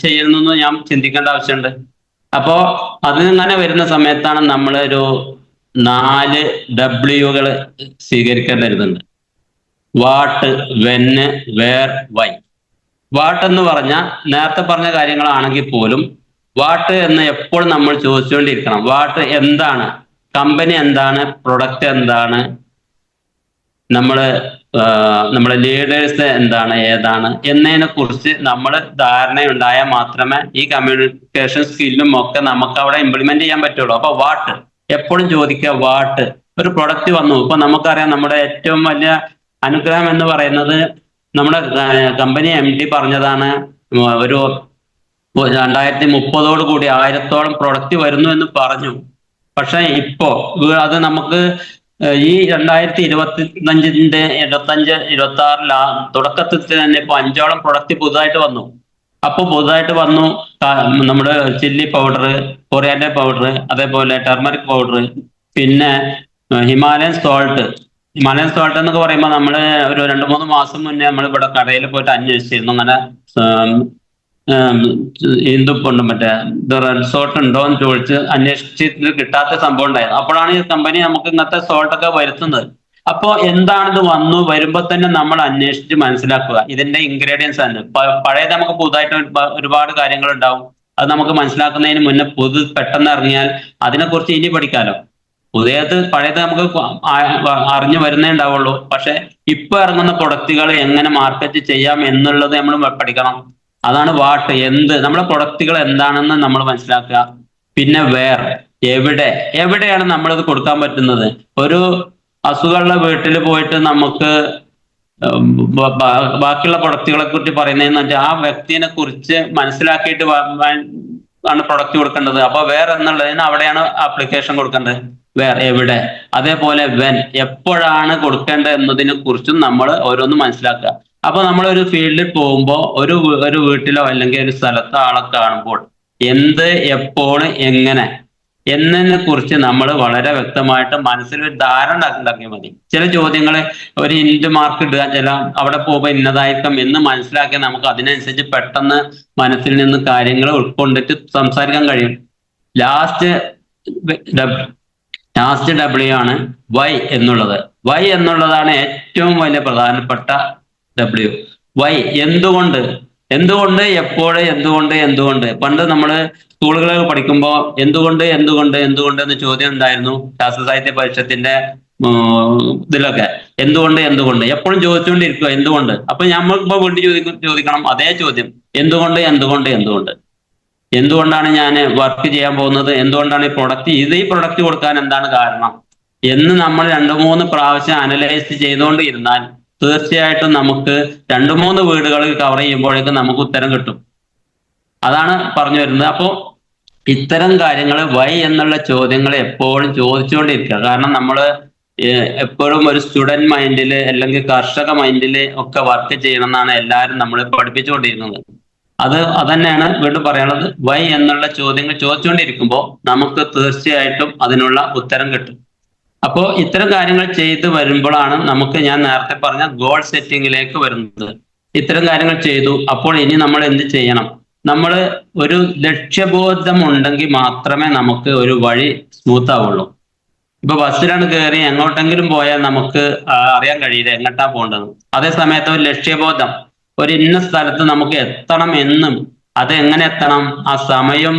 Speaker 1: ചെയ്യുന്നു എന്ന് ഞാൻ ചിന്തിക്കേണ്ട ആവശ്യമുണ്ട്. അപ്പോ അതിങ്ങനെ വരുന്ന സമയത്താണ് നമ്മൾ ഒരു 4 W സ്വീകരിക്കേണ്ടതുണ്ട്. What, when, where, why. What എന്ന് പറഞ്ഞാൽ നേരത്തെ പറഞ്ഞ കാര്യങ്ങളാണെങ്കിൽ പോലും വാട്ട് എന്ന് എപ്പോഴും നമ്മൾ ചോദിച്ചുകൊണ്ടിരിക്കണം. വാട്ട് എന്താണ്, കമ്പനി എന്താണ്, പ്രൊഡക്റ്റ് എന്താണ്, നമ്മുടെ ലീഡേഴ്സ് എന്താണ്, ഏതാണ് എന്നതിനെ കുറിച്ച് നമ്മൾ ധാരണയുണ്ടായാൽ മാത്രമേ ഈ കമ്മ്യൂണിക്കേഷൻ സ്കില്ലും ഒക്കെ നമുക്ക് അവിടെ ഇംപ്ലിമെന്റ് ചെയ്യാൻ പറ്റുള്ളൂ. അപ്പൊ വാട്ട് എപ്പോഴും ചോദിക്കുക. വാട്ട്, ഒരു പ്രൊഡക്റ്റ് വന്നു, ഇപ്പൊ നമുക്കറിയാം നമ്മുടെ ഏറ്റവും വലിയ അനുഗ്രഹം എന്ന് പറയുന്നത് നമ്മുടെ കമ്പനി MD പറഞ്ഞതാണ്, ഒരു 2030 കൂടി 1000-ഓളം പ്രൊഡക്റ്റ് വരുന്നു എന്ന് പറഞ്ഞു. പക്ഷെ ഇപ്പോ അത് നമുക്ക് ഈ 2025-26 തുടക്കത്തിൽ തന്നെ ഇപ്പൊ 5ഓളം പ്രൊഡക്റ്റ് പുതുതായിട്ട് വന്നു. അപ്പൊ പുതുതായിട്ട് വന്നു നമ്മുടെ ചില്ലി പൗഡർ, കൊറിയാൻഡർ പൗഡർ, അതേപോലെ ടർമറിക് പൗഡർ, പിന്നെ ഹിമാലയൻ സോൾട്ട്. ഹിമാലയൻ സോൾട്ട് എന്നൊക്കെ പറയുമ്പോൾ നമ്മള് ഒരു 2-3 മാസം മുന്നേ നമ്മൾ ഇവിടെ കടയിൽ പോയിട്ട് അന്വേഷിച്ചിരുന്നു, അങ്ങനെ ഇന്ദുപ്പുണ്ട് മറ്റേ റെഡ് സോൾട്ട് ഉണ്ടോ എന്ന് ചോദിച്ച് അന്വേഷിച്ചിട്ട് കിട്ടാത്ത സംഭവം ഉണ്ടായിരുന്നു. അപ്പോഴാണ് ഈ കമ്പനി നമുക്ക് ഇങ്ങനത്തെ സോൾട്ടൊക്കെ വരുത്തുന്നത്. അപ്പോ എന്താണിത് വന്നു വരുമ്പോ തന്നെ നമ്മൾ അന്വേഷിച്ച് മനസ്സിലാക്കുക ഇതിന്റെ ഇൻഗ്രീഡിയൻസ് ആണ്. പഴയത് നമുക്ക് പുതുതായിട്ട് ഒരുപാട് കാര്യങ്ങൾ ഉണ്ടാവും, അത് നമുക്ക് മനസ്സിലാക്കുന്നതിന് മുന്നേ പെട്ടെന്ന് ഇറങ്ങിയാൽ അതിനെക്കുറിച്ച് ഇനി പഠിക്കാലോ. പഴയത് നമുക്ക് അറിഞ്ഞു വരുന്നേ ഉണ്ടാവുള്ളൂ. പക്ഷെ ഇപ്പൊ ഇറങ്ങുന്ന പ്രൊഡക്റ്റുകൾ എങ്ങനെ മാർക്കറ്റ് ചെയ്യാം എന്നുള്ളത് നമ്മൾ പഠിക്കണം. അതാണ് വാട്ട്, എന്ത്, നമ്മുടെ പ്രൊഡക്റ്റുകൾ എന്താണെന്ന് നമ്മൾ മനസ്സിലാക്കുക. പിന്നെ വേർ, എവിടെയാണ് നമ്മളത് കൊടുക്കാൻ പറ്റുന്നത്. ഒരു അസുഖമുള്ള വീട്ടിൽ പോയിട്ട് നമുക്ക് ബാക്കിയുള്ള പ്രൊഡക്റ്റുകളെ കുറിച്ച് പറയുന്നതെന്ന് വെച്ചാൽ ആ വ്യക്തിനെ കുറിച്ച് മനസ്സിലാക്കിയിട്ട് ആണ് പ്രൊഡക്റ്റ് കൊടുക്കേണ്ടത്. അപ്പൊ വേർ എന്നുള്ളതിന് അവിടെയാണ് ആപ്ലിക്കേഷൻ കൊടുക്കേണ്ടത്. വേർ എവിടെ, അതേപോലെ വെൻ എപ്പോഴാണ് കൊടുക്കേണ്ടത് എന്നതിനെ കുറിച്ചും നമ്മൾ ഓരോന്നും മനസ്സിലാക്കുക. അപ്പൊ നമ്മൾ ഒരു ഫീൽഡിൽ പോകുമ്പോൾ ഒരു വീട്ടിലോ അല്ലെങ്കിൽ ഒരു സ്ഥലത്തോ ആളെ കാണുമ്പോൾ എന്ത്, എപ്പോൾ, എങ്ങനെ എന്നതിനെ കുറിച്ച് നമ്മൾ വളരെ വ്യക്തമായിട്ട് മനസ്സിൽ ഒരു ധാരണ ഉണ്ടാക്കിയാൽ മതി. ചില ചോദ്യങ്ങൾ ഒരു ഇൻഡ് മാർക്ക് ഇടുക, ചില അവിടെ പോകുമ്പോൾ ഇന്നതായിരിക്കും എന്ന് മനസ്സിലാക്കിയാൽ നമുക്ക് അതിനനുസരിച്ച് പെട്ടെന്ന് മനസ്സിൽ നിന്ന് കാര്യങ്ങൾ ഉൾക്കൊണ്ടിട്ട് സംസാരിക്കാൻ കഴിയും. ലാസ്റ്റ് W ആണ് വൈ എന്നുള്ളത്. വൈ എന്നുള്ളതാണ് ഏറ്റവും വലിയ പ്രധാനപ്പെട്ട W. വൈ, എന്തുകൊണ്ട്, എന്തുകൊണ്ട്. പണ്ട് നമ്മള് സ്കൂളുകളിൽ പഠിക്കുമ്പോൾ എന്തുകൊണ്ട് എന്ന് ചോദ്യം ഉണ്ടായിരുന്നു. ശാസ്ത്ര സാഹിത്യ പരിഷത്തിന്റെ ഇതിലൊക്കെ എന്തുകൊണ്ട് എപ്പോഴും ചോദിച്ചുകൊണ്ടിരിക്കുക എന്തുകൊണ്ട്. അപ്പൊ നമ്മളിപ്പോ വീണ്ടും ചോദിക്കണം അതേ ചോദ്യം, എന്തുകൊണ്ടാണ് ഞാൻ വർക്ക് ചെയ്യാൻ പോകുന്നത്, എന്തുകൊണ്ടാണ് ഈ പ്രൊഡക്റ്റ് കൊടുക്കാൻ എന്താണ് കാരണം എന്ന് നമ്മൾ 2-3 പ്രാവശ്യം അനലൈസ് ചെയ്തുകൊണ്ടിരുന്നാൽ തീർച്ചയായിട്ടും നമുക്ക് 2-3 വീടുകൾ കവർ ചെയ്യുമ്പോഴേക്കും നമുക്ക് ഉത്തരം കിട്ടും. അതാണ് പറഞ്ഞു വരുന്നത്. അപ്പോൾ ഇത്തരം കാര്യങ്ങൾ വൈ എന്നുള്ള ചോദ്യങ്ങൾ എപ്പോഴും ചോദിച്ചുകൊണ്ടിരിക്കുക. കാരണം നമ്മൾ എപ്പോഴും ഒരു സ്റ്റുഡന്റ് മൈൻഡില് അല്ലെങ്കിൽ കർഷക മൈൻഡില് ഒക്കെ വർക്ക് ചെയ്യണം എന്നാണ് എല്ലാവരും നമ്മളെ പഠിപ്പിച്ചുകൊണ്ടിരിക്കുന്നത്. അതന്നെയാണ് വീണ്ടും പറയാനുള്ളത്. വൈ എന്നുള്ള ചോദ്യങ്ങൾ ചോദിച്ചുകൊണ്ടിരിക്കുമ്പോൾ നമുക്ക് തീർച്ചയായിട്ടും അതിനുള്ള ഉത്തരം കിട്ടും. അപ്പോൾ ഇത്തരം കാര്യങ്ങൾ ചെയ്തു വരുമ്പോഴാണ് നമുക്ക് ഞാൻ നേരത്തെ പറഞ്ഞ ഗോൾ സെറ്റിങ്ങിലേക്ക് വരുന്നത്. ഇത്തരം കാര്യങ്ങൾ ചെയ്തു, അപ്പോൾ ഇനി നമ്മൾ എന്ത് ചെയ്യണം? നമ്മൾ ഒരു ലക്ഷ്യബോധം ഉണ്ടെങ്കിൽ മാത്രമേ നമുക്ക് ഒരു വഴി സ്മൂത്ത് ആവുള്ളൂ. ഇപ്പൊ ബസ്സിലാണ് കയറി എങ്ങോട്ടെങ്കിലും പോയാൽ നമുക്ക് അറിയാൻ കഴിയില്ല എങ്ങോട്ടാ പോകേണ്ടത്. അതേ സമയത്ത് ഒരു ലക്ഷ്യബോധം, ഒരു ഇന്ന സ്ഥലത്ത് നമുക്ക് എത്തണം എന്നും അത് എങ്ങനെ എത്തണം, ആ സമയം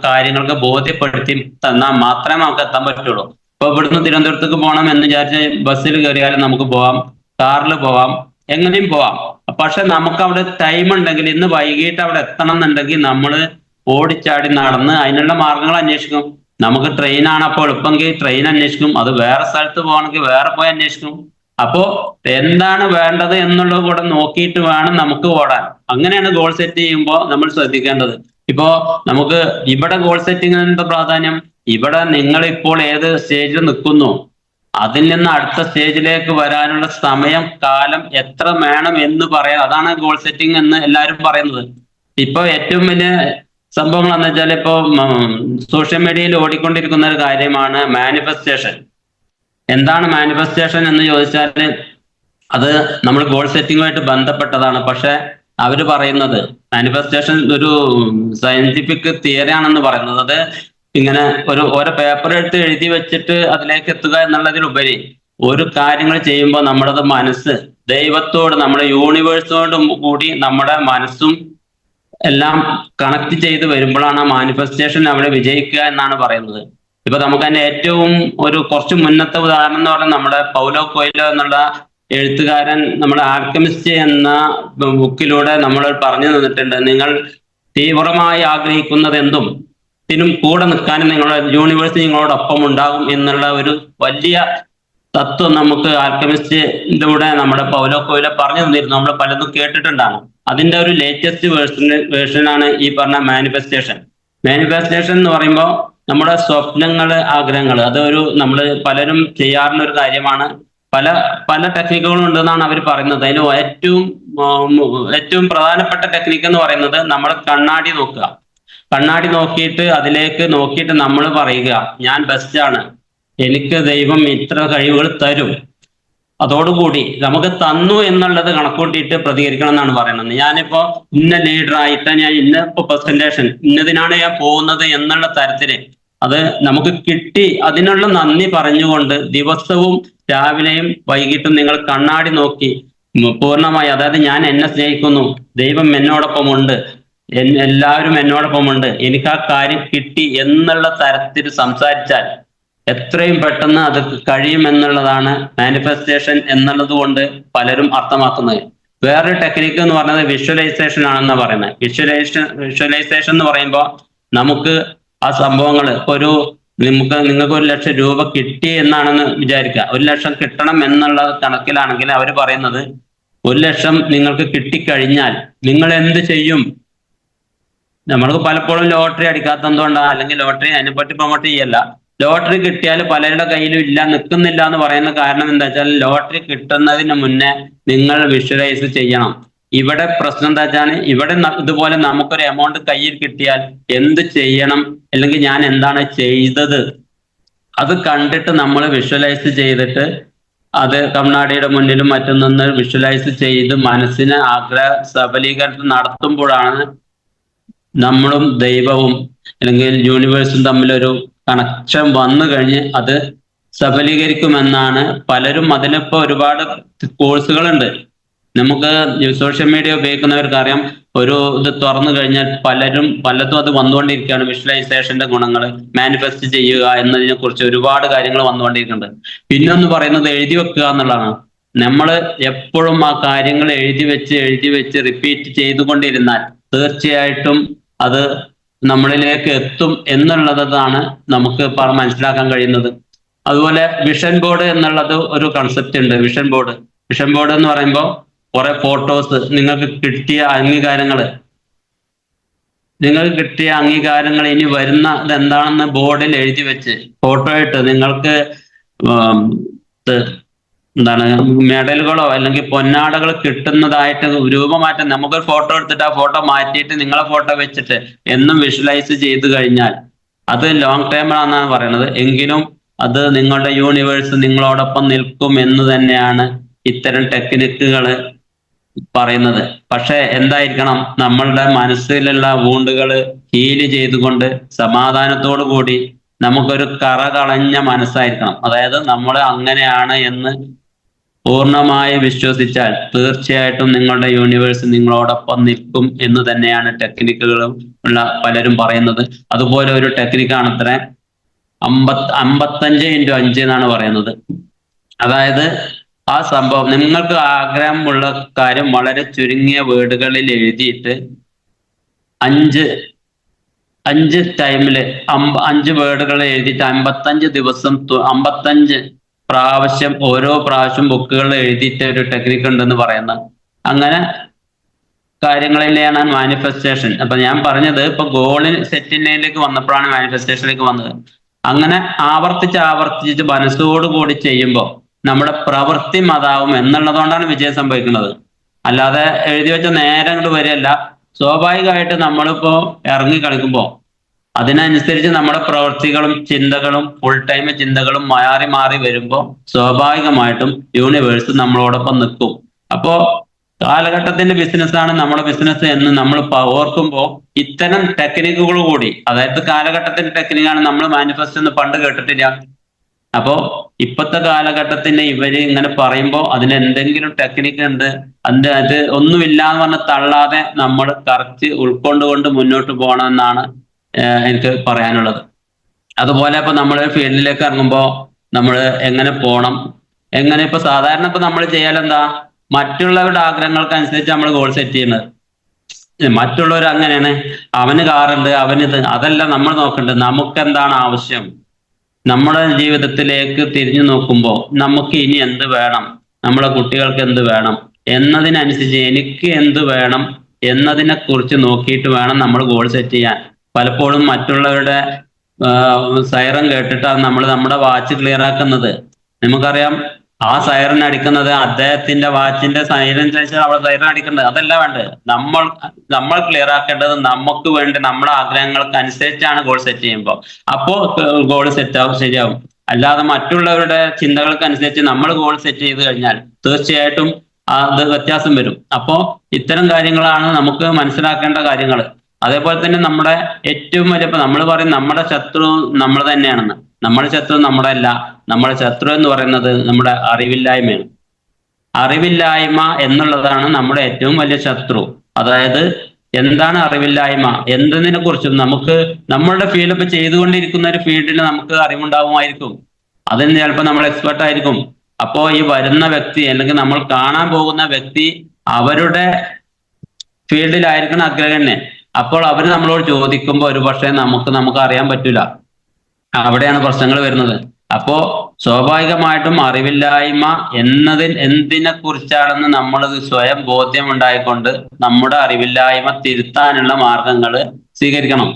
Speaker 1: കാര്യങ്ങൾക്ക് ബോധ്യപ്പെടുത്തി തന്നാൽ മാത്രമേ നമുക്ക് എത്താൻ പറ്റുള്ളൂ. ഇപ്പൊ ഇവിടുന്ന് തിരുവനന്തപുരത്തേക്ക് പോകണം എന്ന് വിചാരിച്ച് ബസ്സിൽ കയറിയാലും നമുക്ക് പോവാം, കാറിൽ പോവാം, എങ്ങനെയും പോവാം. പക്ഷെ നമുക്ക് അവിടെ ടൈം ഉണ്ടെങ്കിൽ, ഇന്ന് വൈകിട്ട് അവിടെ എത്തണം എന്നുണ്ടെങ്കിൽ നമ്മൾ ഓടിച്ചാടി നടന്ന് അതിനുള്ള മാർഗങ്ങൾ അന്വേഷിക്കും. നമുക്ക് ട്രെയിനാണ് അപ്പോൾ എളുപ്പമെങ്കിൽ ട്രെയിൻ അന്വേഷിക്കും, അത് വേറെ സ്ഥലത്ത് പോകണമെങ്കിൽ വേറെ പോയി അന്വേഷിക്കും. അപ്പോ എന്താണ് വേണ്ടത് എന്നുള്ളത് കൂടെ നോക്കിയിട്ട് വേണം നമുക്ക് ഓടാൻ. അങ്ങനെയാണ് ഗോൾ സെറ്റ് ചെയ്യുമ്പോൾ നമ്മൾ ശ്രദ്ധിക്കേണ്ടത്. ഇപ്പോ നമുക്ക് ഇവിടെ ഗോൾ സെറ്റിങ്ങിന്റെ പ്രാധാന്യം, ഇവിടെ നിങ്ങൾ ഇപ്പോൾ ഏത് സ്റ്റേജിൽ നിൽക്കുന്നു അതിൽ നിന്ന് അടുത്ത സ്റ്റേജിലേക്ക് വരാനുള്ള സമയം, കാലം എത്ര വേണം എന്ന് പറയാം. അതാണ് ഗോൾ സെറ്റിംഗ് എന്ന് എല്ലാവരും പറയുന്നത്. ഇപ്പൊ ഏറ്റവും വലിയ സംഭവങ്ങൾ എന്ന് വെച്ചാൽ ഇപ്പൊ സോഷ്യൽ മീഡിയയിൽ ഓടിക്കൊണ്ടിരിക്കുന്ന ഒരു കാര്യമാണ് മാനിഫെസ്റ്റേഷൻ. എന്താണ് മാനിഫെസ്റ്റേഷൻ എന്ന് ചോദിച്ചാൽ അത് നമ്മൾ ഗോൾ സെറ്റിങ്ങുമായിട്ട് ബന്ധപ്പെട്ടതാണ്. പക്ഷെ അവര് പറയുന്നത് മാനിഫെസ്റ്റേഷൻ ഒരു സയന്റിഫിക് തിയറി ആണെന്ന് പറയുന്നത്. അത് ഇങ്ങനെ ഓരോ പേപ്പർ എടുത്ത് എഴുതി വെച്ചിട്ട് അതിലേക്ക് എത്തുക എന്നുള്ളതിലുപരി ഒരു കാര്യങ്ങൾ ചെയ്യുമ്പോൾ നമ്മുടെ മനസ്സ് ദൈവത്തോട്, നമ്മുടെ യൂണിവേഴ്സിനോടും കൂടി നമ്മുടെ മനസ്സും എല്ലാം കണക്ട് ചെയ്ത് വരുമ്പോഴാണ് മാനിഫെസ്റ്റേഷൻ അവിടെ വിജയിക്കുക എന്നാണ് പറയുന്നത്. ഇപ്പൊ നമുക്ക് തന്നെ ഏറ്റവും കുറച്ച് മുന്നത്തെ ഉദാഹരണം എന്ന് പറഞ്ഞാൽ നമ്മുടെ പൗലോ കൊയ്ലോ എന്നുള്ള എഴുത്തുകാരൻ നമ്മുടെ ആൽക്കമിസ്റ്റ് എന്ന ബുക്കിലൂടെ നമ്മൾ പറഞ്ഞു തന്നിട്ടുണ്ട്. നിങ്ങൾ തീവ്രമായി ആഗ്രഹിക്കുന്നത് എന്തും ത്തിനും കൂടെ നിൽക്കാനും നിങ്ങളുടെ യൂണിവേഴ്സ് നിങ്ങളോടൊപ്പം ഉണ്ടാകും എന്നുള്ള ഒരു വലിയ തത്വം നമുക്ക് ആൽക്കമിസ്റ്റിലൂടെ നമ്മുടെ പൗലോ കൊയ്ലോ പറഞ്ഞു തന്നിരുന്നു. നമ്മൾ പലതും കേട്ടിട്ടുണ്ടാകും. അതിന്റെ ഒരു ലേറ്റസ്റ്റ് വേർഷനാണ് ഈ പറഞ്ഞ മാനിഫെസ്റ്റേഷൻ. മാനിഫെസ്റ്റേഷൻ എന്ന് പറയുമ്പോൾ നമ്മുടെ സ്വപ്നങ്ങള്, ആഗ്രഹങ്ങൾ, അതൊരു നമ്മൾ പലരും ചെയ്യാറുള്ള ഒരു കാര്യമാണ്. പല പല ടെക്നിക്കുകളും ഉണ്ടെന്നാണ് അവർ പറയുന്നത്. അതിൽ ഏറ്റവും പ്രധാനപ്പെട്ട ടെക്നിക്ക് എന്ന് പറയുന്നത് നമ്മൾ കണ്ണാടി നോക്കുക. കണ്ണാടി നോക്കിയിട്ട് അതിലേക്ക് നോക്കിയിട്ട് നമ്മൾ പറയുക, ഞാൻ ബെസ്റ്റാണ്, എനിക്ക് ദൈവം ഇത്ര കഴിവുകൾ തരും. അതോടുകൂടി നമുക്ക് തന്നു എന്നുള്ളത് കണക്കൂട്ടിയിട്ട് പ്രതികരിക്കണം എന്നാണ് പറയുന്നത്. ഞാനിപ്പോ ഇന്ന ലീഡറായിട്ട് ഞാൻ ഇപ്പൊ പ്രസന്റേഷൻ ഇന്നതിനാണ് ഞാൻ പോകുന്നത് എന്നുള്ള തരത്തില് അത് നമുക്ക് കിട്ടി, അതിനുള്ള നന്ദി പറഞ്ഞുകൊണ്ട് ദിവസവും രാവിലെയും വൈകിട്ടും നിങ്ങൾ കണ്ണാടി നോക്കി പൂർണ്ണമായി, അതായത് ഞാൻ എന്നെ സ്നേഹിക്കുന്നു, ദൈവം എന്നോടൊപ്പമുണ്ട്, എല്ലാവരും എന്നോടൊപ്പമുണ്ട്, എനിക്ക് ആ കാര്യം കിട്ടി എന്നുള്ള തരത്തിൽ സംസാരിച്ചാൽ എത്രയും പെട്ടെന്ന് അത് കഴിയുമെന്നുള്ളതാണ് മാനിഫെസ്റ്റേഷൻ എന്നുള്ളത് കൊണ്ട് പലരും അർത്ഥമാക്കുന്നത്. വേറൊരു ടെക്നിക്ക് എന്ന് പറയുന്നത് വിഷ്വലൈസേഷൻ ആണെന്ന് പറയുന്നത്. വിഷ്വലൈസേഷൻ എന്ന് പറയുമ്പോൾ നമുക്ക് ആ സംഭവങ്ങൾ നിങ്ങൾക്ക് 1 ലക്ഷം രൂപ കിട്ടി എന്നാണെന്ന് വിചാരിക്കുക. 1 ലക്ഷം കിട്ടണം എന്നുള്ള കണക്കിലാണെങ്കിൽ അവർ പറയുന്നത് 1 ലക്ഷം നിങ്ങൾക്ക് കിട്ടിക്കഴിഞ്ഞാൽ നിങ്ങൾ എന്ത് ചെയ്യും? നമ്മൾക്ക് പലപ്പോഴും ലോട്ടറി അടിക്കാത്തതുകൊണ്ടാണ്, അല്ലെങ്കിൽ ലോട്ടറി അതിനെപ്പറ്റി പ്രൊമോട്ട് ചെയ്യല്ല. ലോട്ടറി കിട്ടിയാൽ പലരുടെ കയ്യിലും നിൽക്കുന്നില്ല എന്ന് പറയുന്ന കാരണം എന്താ വെച്ചാൽ ലോട്ടറി കിട്ടുന്നതിന് മുന്നേ നിങ്ങൾ വിഷ്വലൈസ് ചെയ്യണം. ഇവിടെ പ്രശ്നം എന്താ വെച്ചാൽ ഇവിടെ ഇതുപോലെ നമുക്കൊരു എമൗണ്ട് കയ്യിൽ കിട്ടിയാൽ എന്ത് ചെയ്യണം, അല്ലെങ്കിൽ ഞാൻ എന്താണ് ചെയ്തത്, അത് കണ്ടിട്ട് നമ്മൾ വിഷ്വലൈസ് ചെയ്തിട്ട് അത് കണ്ണാടിയുടെ മുന്നിലും മറ്റും നിന്ന് വിഷ്വലൈസ് ചെയ്ത് മനസ്സിന് ആഗ്രഹ സബലീകരണം നടത്തുമ്പോഴാണ് നമ്മളും ദൈവവും അല്ലെങ്കിൽ യൂണിവേഴ്സും തമ്മിലൊരു കണക്ഷൻ വന്നു കഴിഞ്ഞ് അത് സഫലീകരിക്കുമെന്നാണ് പലരും. അതിനിപ്പോ ഒരുപാട് കോഴ്സുകളുണ്ട്. നമുക്ക് സോഷ്യൽ മീഡിയ ഉപയോഗിക്കുന്നവർക്ക് അറിയാം, ഇത് തുറന്നു കഴിഞ്ഞാൽ പലതും അത് വന്നുകൊണ്ടിരിക്കുകയാണ്. വിഷ്വലൈസേഷന്റെ ഗുണങ്ങൾ, മാനിഫെസ്റ്റ് ചെയ്യുക എന്നതിനെ കുറിച്ച് ഒരുപാട് കാര്യങ്ങൾ വന്നുകൊണ്ടിരിക്കുന്നുണ്ട്. പിന്നെ ഒന്ന് പറയുന്നത് എഴുതി വെക്കുക എന്നുള്ളതാണ്. നമ്മൾ എപ്പോഴും ആ കാര്യങ്ങൾ എഴുതി വെച്ച് റിപ്പീറ്റ് ചെയ്തുകൊണ്ടിരുന്നാൽ തീർച്ചയായിട്ടും അത് നമ്മളിലേക്ക് എത്തും എന്നുള്ളതാണ് നമുക്ക് മനസ്സിലാക്കാൻ കഴിയുന്നത്. അതുപോലെ വിഷൻ ബോർഡ് എന്നുള്ളത് ഒരു കൺസെപ്റ്റ് ഉണ്ട്. വിഷൻ ബോർഡ് എന്ന് പറയുമ്പോൾ കുറെ ഫോട്ടോസ്, നിങ്ങൾക്ക് കിട്ടിയ അംഗീകാരങ്ങൾ ഇനി വരുന്ന ഇതെന്താണെന്ന് ബോർഡിൽ എഴുതി വെച്ച് ഫോട്ടോ ഇട്ട് നിങ്ങൾക്ക് മെഡലുകളോ അല്ലെങ്കിൽ പൊന്നാടകൾ കിട്ടുന്നതായിട്ട് രൂപമാറ്റം. നമുക്കൊരു ഫോട്ടോ എടുത്തിട്ട് ആ ഫോട്ടോ മാറ്റിയിട്ട് നിങ്ങളെ ഫോട്ടോ വെച്ചിട്ട് എന്നും വിഷ്വലൈസ് ചെയ്ത് കഴിഞ്ഞാൽ അത് ലോങ് ടൈം ആണെന്നാണ് പറയുന്നത്. എങ്കിലും അത് നിങ്ങളുടെ യൂണിവേഴ്സ് നിങ്ങളോടൊപ്പം നിൽക്കും എന്ന് തന്നെയാണ് ഇത്തരം ടെക്നിക്കുകൾ പറയുന്നത്. പക്ഷെ എന്തായിരിക്കണം, നമ്മളുടെ മനസ്സിലുള്ള വൂണ്ടുകൾ ഹീല് ചെയ്തുകൊണ്ട് സമാധാനത്തോടു കൂടി നമുക്കൊരു കറ കളഞ്ഞ മനസ്സായിരിക്കണം. അതായത് നമ്മൾ അങ്ങനെയാണ് എന്ന് പൂർണ്ണമായി വിശ്വസിച്ചാൽ തീർച്ചയായിട്ടും നിങ്ങളുടെ യൂണിവേഴ്സ് നിങ്ങളോടൊപ്പം നിൽക്കും എന്ന് തന്നെയാണ് ടെക്നിക്കുകളും ഉള്ള പലരും പറയുന്നത്. അതുപോലെ ഒരു ടെക്നിക്കാണ് അത്ര 55x5 എന്നാണ് പറയുന്നത്. അതായത് ആ സംഭവം നിങ്ങൾക്ക് ആഗ്രഹമുള്ള കാര്യം വളരെ ചുരുങ്ങിയ വേർഡുകളിൽ എഴുതിയിട്ട് 5 ടൈമില് 5 വേർഡുകൾ എഴുതിയിട്ട് 55 ദിവസം 55 പ്രാവശ്യം ഓരോ പ്രാവശ്യം ബുക്കുകളിൽ എഴുതിയിട്ട് ഒരു ടെക്നിക്ക് ഉണ്ടെന്ന് പറയുന്നത്. അങ്ങനെ കാര്യങ്ങളിലെയാണ് മാനിഫെസ്റ്റേഷൻ. അപ്പൊ ഞാൻ പറഞ്ഞത് ഇപ്പൊ ഗോളിന് സെറ്റിലേക്ക് വന്നപ്പോഴാണ് മാനിഫെസ്റ്റേഷനിലേക്ക് വന്നത്. അങ്ങനെ ആവർത്തിച്ച് മനസ്സോടുകൂടി ചെയ്യുമ്പോൾ നമ്മുടെ പ്രവൃത്തി അതാവും എന്നുള്ളതുകൊണ്ടാണ് വിജയം സംഭവിക്കുന്നത്. അല്ലാതെ എഴുതി വെച്ച നേരെ അങ്ങോട്ട് വരികയല്ല. സ്വാഭാവികമായിട്ട് നമ്മളിപ്പോ ഇറങ്ങി കളിക്കുമ്പോൾ അതിനനുസരിച്ച് നമ്മുടെ പ്രവൃത്തികളും ചിന്തകളും ഫുൾ ടൈം ചിന്തകളും മാറി മാറി വരുമ്പോൾ സ്വാഭാവികമായിട്ടും യൂണിവേഴ്സ് നമ്മളോടൊപ്പം നിൽക്കും. അപ്പോ കാലഘട്ടത്തിന്റെ ബിസിനസ്സാണ് നമ്മുടെ ബിസിനസ് എന്ന് നമ്മൾ ഓർക്കുമ്പോൾ ഇത്തരം ടെക്നിക്കുകൾ കൂടി, അതായത് കാലഘട്ടത്തിന്റെ ടെക്നിക്കാണ് നമ്മൾ മാനിഫെസ്റ്റ് എന്ന് പണ്ട് കേട്ടിട്ടില്ല. അപ്പോ ഇപ്പോഴത്തെ കാലഘട്ടത്തിന്റെ ഇവര് ഇങ്ങനെ പറയുമ്പോൾ അതിന് എന്തെങ്കിലും ടെക്നിക്ക് ഉണ്ട്, അത് ഒന്നുമില്ല എന്ന് പറഞ്ഞ് തള്ളാതെ നമ്മൾ കറക്റ്റ് ഉൾക്കൊണ്ടുകൊണ്ട് മുന്നോട്ട് പോകണം എന്നാണ് എനിക്ക് പറയാനുള്ളത്. അതുപോലെ ഇപ്പൊ നമ്മൾ ഫീൽഡിലേക്ക് ഇറങ്ങുമ്പോൾ നമ്മൾ എങ്ങനെ പോകണം, എങ്ങനെ ഇപ്പൊ സാധാരണ ഇപ്പൊ നമ്മൾ ചെയ്യാലെന്താ, മറ്റുള്ളവരുടെ ആഗ്രഹങ്ങൾക്കനുസരിച്ച് നമ്മൾ ഗോൾ സെറ്റ് ചെയ്യുന്നത്. മറ്റുള്ളവർ അങ്ങനെയാണ്, അവന് കാറുണ്ട്, അവനിത്, അതല്ല നമ്മൾ നോക്കേണ്ടത്. നമുക്ക് എന്താണ് ആവശ്യം, നമ്മുടെ ജീവിതത്തിലേക്ക് തിരിഞ്ഞു നോക്കുമ്പോൾ നമുക്ക് ഇനി എന്ത് വേണം, നമ്മുടെ കുട്ടികൾക്ക് എന്ത് വേണം എന്നതിനനുസരിച്ച് എനിക്ക് എന്ത് വേണം എന്നതിനെ കുറിച്ച് നോക്കിയിട്ട് വേണം നമ്മൾ ഗോൾ സെറ്റ് ചെയ്യാൻ. പലപ്പോഴും മറ്റുള്ളവരുടെ സൈറൻ കേട്ടിട്ടാണ് നമ്മൾ നമ്മുടെ വാച്ച് ക്ലിയർ ആക്കുന്നത്. നമുക്കറിയാം ആ സൈറൻ അടിക്കുന്നത് അദ്ദേഹത്തിന്റെ വാച്ചിന്റെ സൈറൻ ചോദിച്ചാൽ അവിടെ സൈറൻ അടിക്കേണ്ടത് അതല്ല വേണ്ടത്. നമ്മൾ ക്ലിയർ ആക്കേണ്ടത് നമുക്ക് വേണ്ടി നമ്മുടെ ആഗ്രഹങ്ങൾക്ക് അനുസരിച്ചാണ് ഗോൾ സെറ്റ് ചെയ്യുമ്പോൾ. അപ്പോ ഗോൾ സെറ്റ് ആവും, ശരിയാവും. അല്ലാതെ മറ്റുള്ളവരുടെ ചിന്തകൾക്ക് അനുസരിച്ച് നമ്മൾ ഗോൾ സെറ്റ് ചെയ്ത് കഴിഞ്ഞാൽ തീർച്ചയായിട്ടും അത് വ്യത്യാസം വരും. അപ്പോ ഇത്തരം കാര്യങ്ങളാണ് നമുക്ക് മനസ്സിലാക്കേണ്ട കാര്യങ്ങൾ. അതേപോലെ തന്നെ നമ്മുടെ ഏറ്റവും വലിയ, ഇപ്പൊ നമ്മൾ പറയും നമ്മുടെ ശത്രു നമ്മൾ തന്നെയാണെന്ന്. നമ്മുടെ ശത്രു നമ്മുടെ അല്ല. നമ്മുടെ ശത്രു എന്ന് പറയുന്നത് നമ്മുടെ അറിവില്ലായ്മയാണ്. അറിവില്ലായ്മ എന്നുള്ളതാണ് നമ്മുടെ ഏറ്റവും വലിയ ശത്രു. അതായത് എന്താണ് അറിവില്ലായ്മ? എന്തിനെ കുറിച്ചും നമുക്ക് നമ്മളുടെ ഫീൽഡ് ഇപ്പൊ ചെയ്തുകൊണ്ടിരിക്കുന്ന ഒരു ഫീൽഡിൽ നമുക്ക് അറിവുണ്ടാവുമായിരിക്കും, അതിന് ചിലപ്പോൾ നമ്മൾ എക്സ്പെർട്ട് ആയിരിക്കും. അപ്പോ ഈ വരുന്ന വ്യക്തി അല്ലെങ്കിൽ നമ്മൾ കാണാൻ പോകുന്ന വ്യക്തി അവരുടെ ഫീൽഡിലായിരിക്കണം അഗ്രഗണ്യൻ. അപ്പോൾ അവർ നമ്മളോട് ചോദിക്കുമ്പോൾ ഒരു പക്ഷേ നമുക്ക് അറിയാൻ പറ്റൂല. അവിടെയാണ് പ്രശ്നങ്ങൾ വരുന്നത്. അപ്പോ സ്വാഭാവികമായിട്ടും അറിവില്ലായ്മ എന്തിനെ കുറിച്ചാണെന്ന് നമ്മൾ സ്വയം ബോധ്യം ഉണ്ടായിക്കൊണ്ട് നമ്മുടെ അറിവില്ലായ്മ തിരുത്താനുള്ള മാർഗങ്ങൾ സ്വീകരിക്കണം.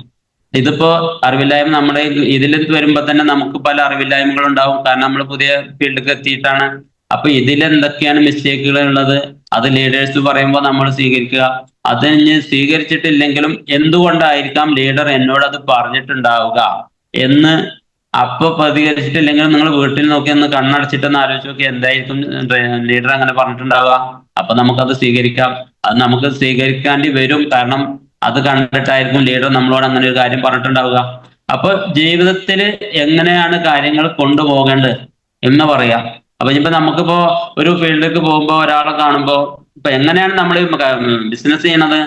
Speaker 1: ഇതിപ്പോ അറിവില്ലായ്മ നമ്മുടെ ഇതിൽ വരുമ്പോ തന്നെ നമുക്ക് പല അറിവില്ലായ്മകൾ ഉണ്ടാവും. കാരണം നമ്മൾ പുതിയ ഫീൽഡിലേക്ക് എത്തിയിട്ടാണ്. അപ്പൊ ഇതിലെന്തൊക്കെയാണ് മിസ്റ്റേക്കുകൾ ഉള്ളത്, അത് ലീഡേഴ്സ് പറയുമ്പോൾ നമ്മൾ സ്വീകരിക്കുക. അത് സ്വീകരിച്ചിട്ടില്ലെങ്കിലും എന്തുകൊണ്ടായിരിക്കാം ലീഡർ എന്നോട് അത് പറഞ്ഞിട്ടുണ്ടാവുക എന്ന് അപ്പൊ പ്രതികരിച്ചിട്ടില്ലെങ്കിലും നിങ്ങൾ വീട്ടിൽ നോക്കി ഒന്ന് കണ്ണടച്ചിട്ടൊന്ന് ആലോചിച്ച് നോക്കി, എന്തായിരിക്കും ലീഡർ അങ്ങനെ പറഞ്ഞിട്ടുണ്ടാവുക. അപ്പൊ നമുക്കത് സ്വീകരിക്കാം. അത് നമുക്ക് സ്വീകരിക്കേണ്ടി വരും. കാരണം അത് കണ്ടിട്ടായിരിക്കും ലീഡർ നമ്മളോട് അങ്ങനെ ഒരു കാര്യം പറഞ്ഞിട്ടുണ്ടാവുക. അപ്പൊ ജീവിതത്തിൽ എങ്ങനെയാണ് കാര്യങ്ങൾ കൊണ്ടുപോകേണ്ടത് എന്ന് പറയാം. അപ്പൊ ഇപ്പൊ നമുക്കിപ്പോ ഒരു ഫീൽഡിലേക്ക് പോകുമ്പോൾ ഒരാളെ കാണുമ്പോൾ ഇപ്പൊ എങ്ങനെയാണ് നമ്മൾ ബിസിനസ് ചെയ്യണത്?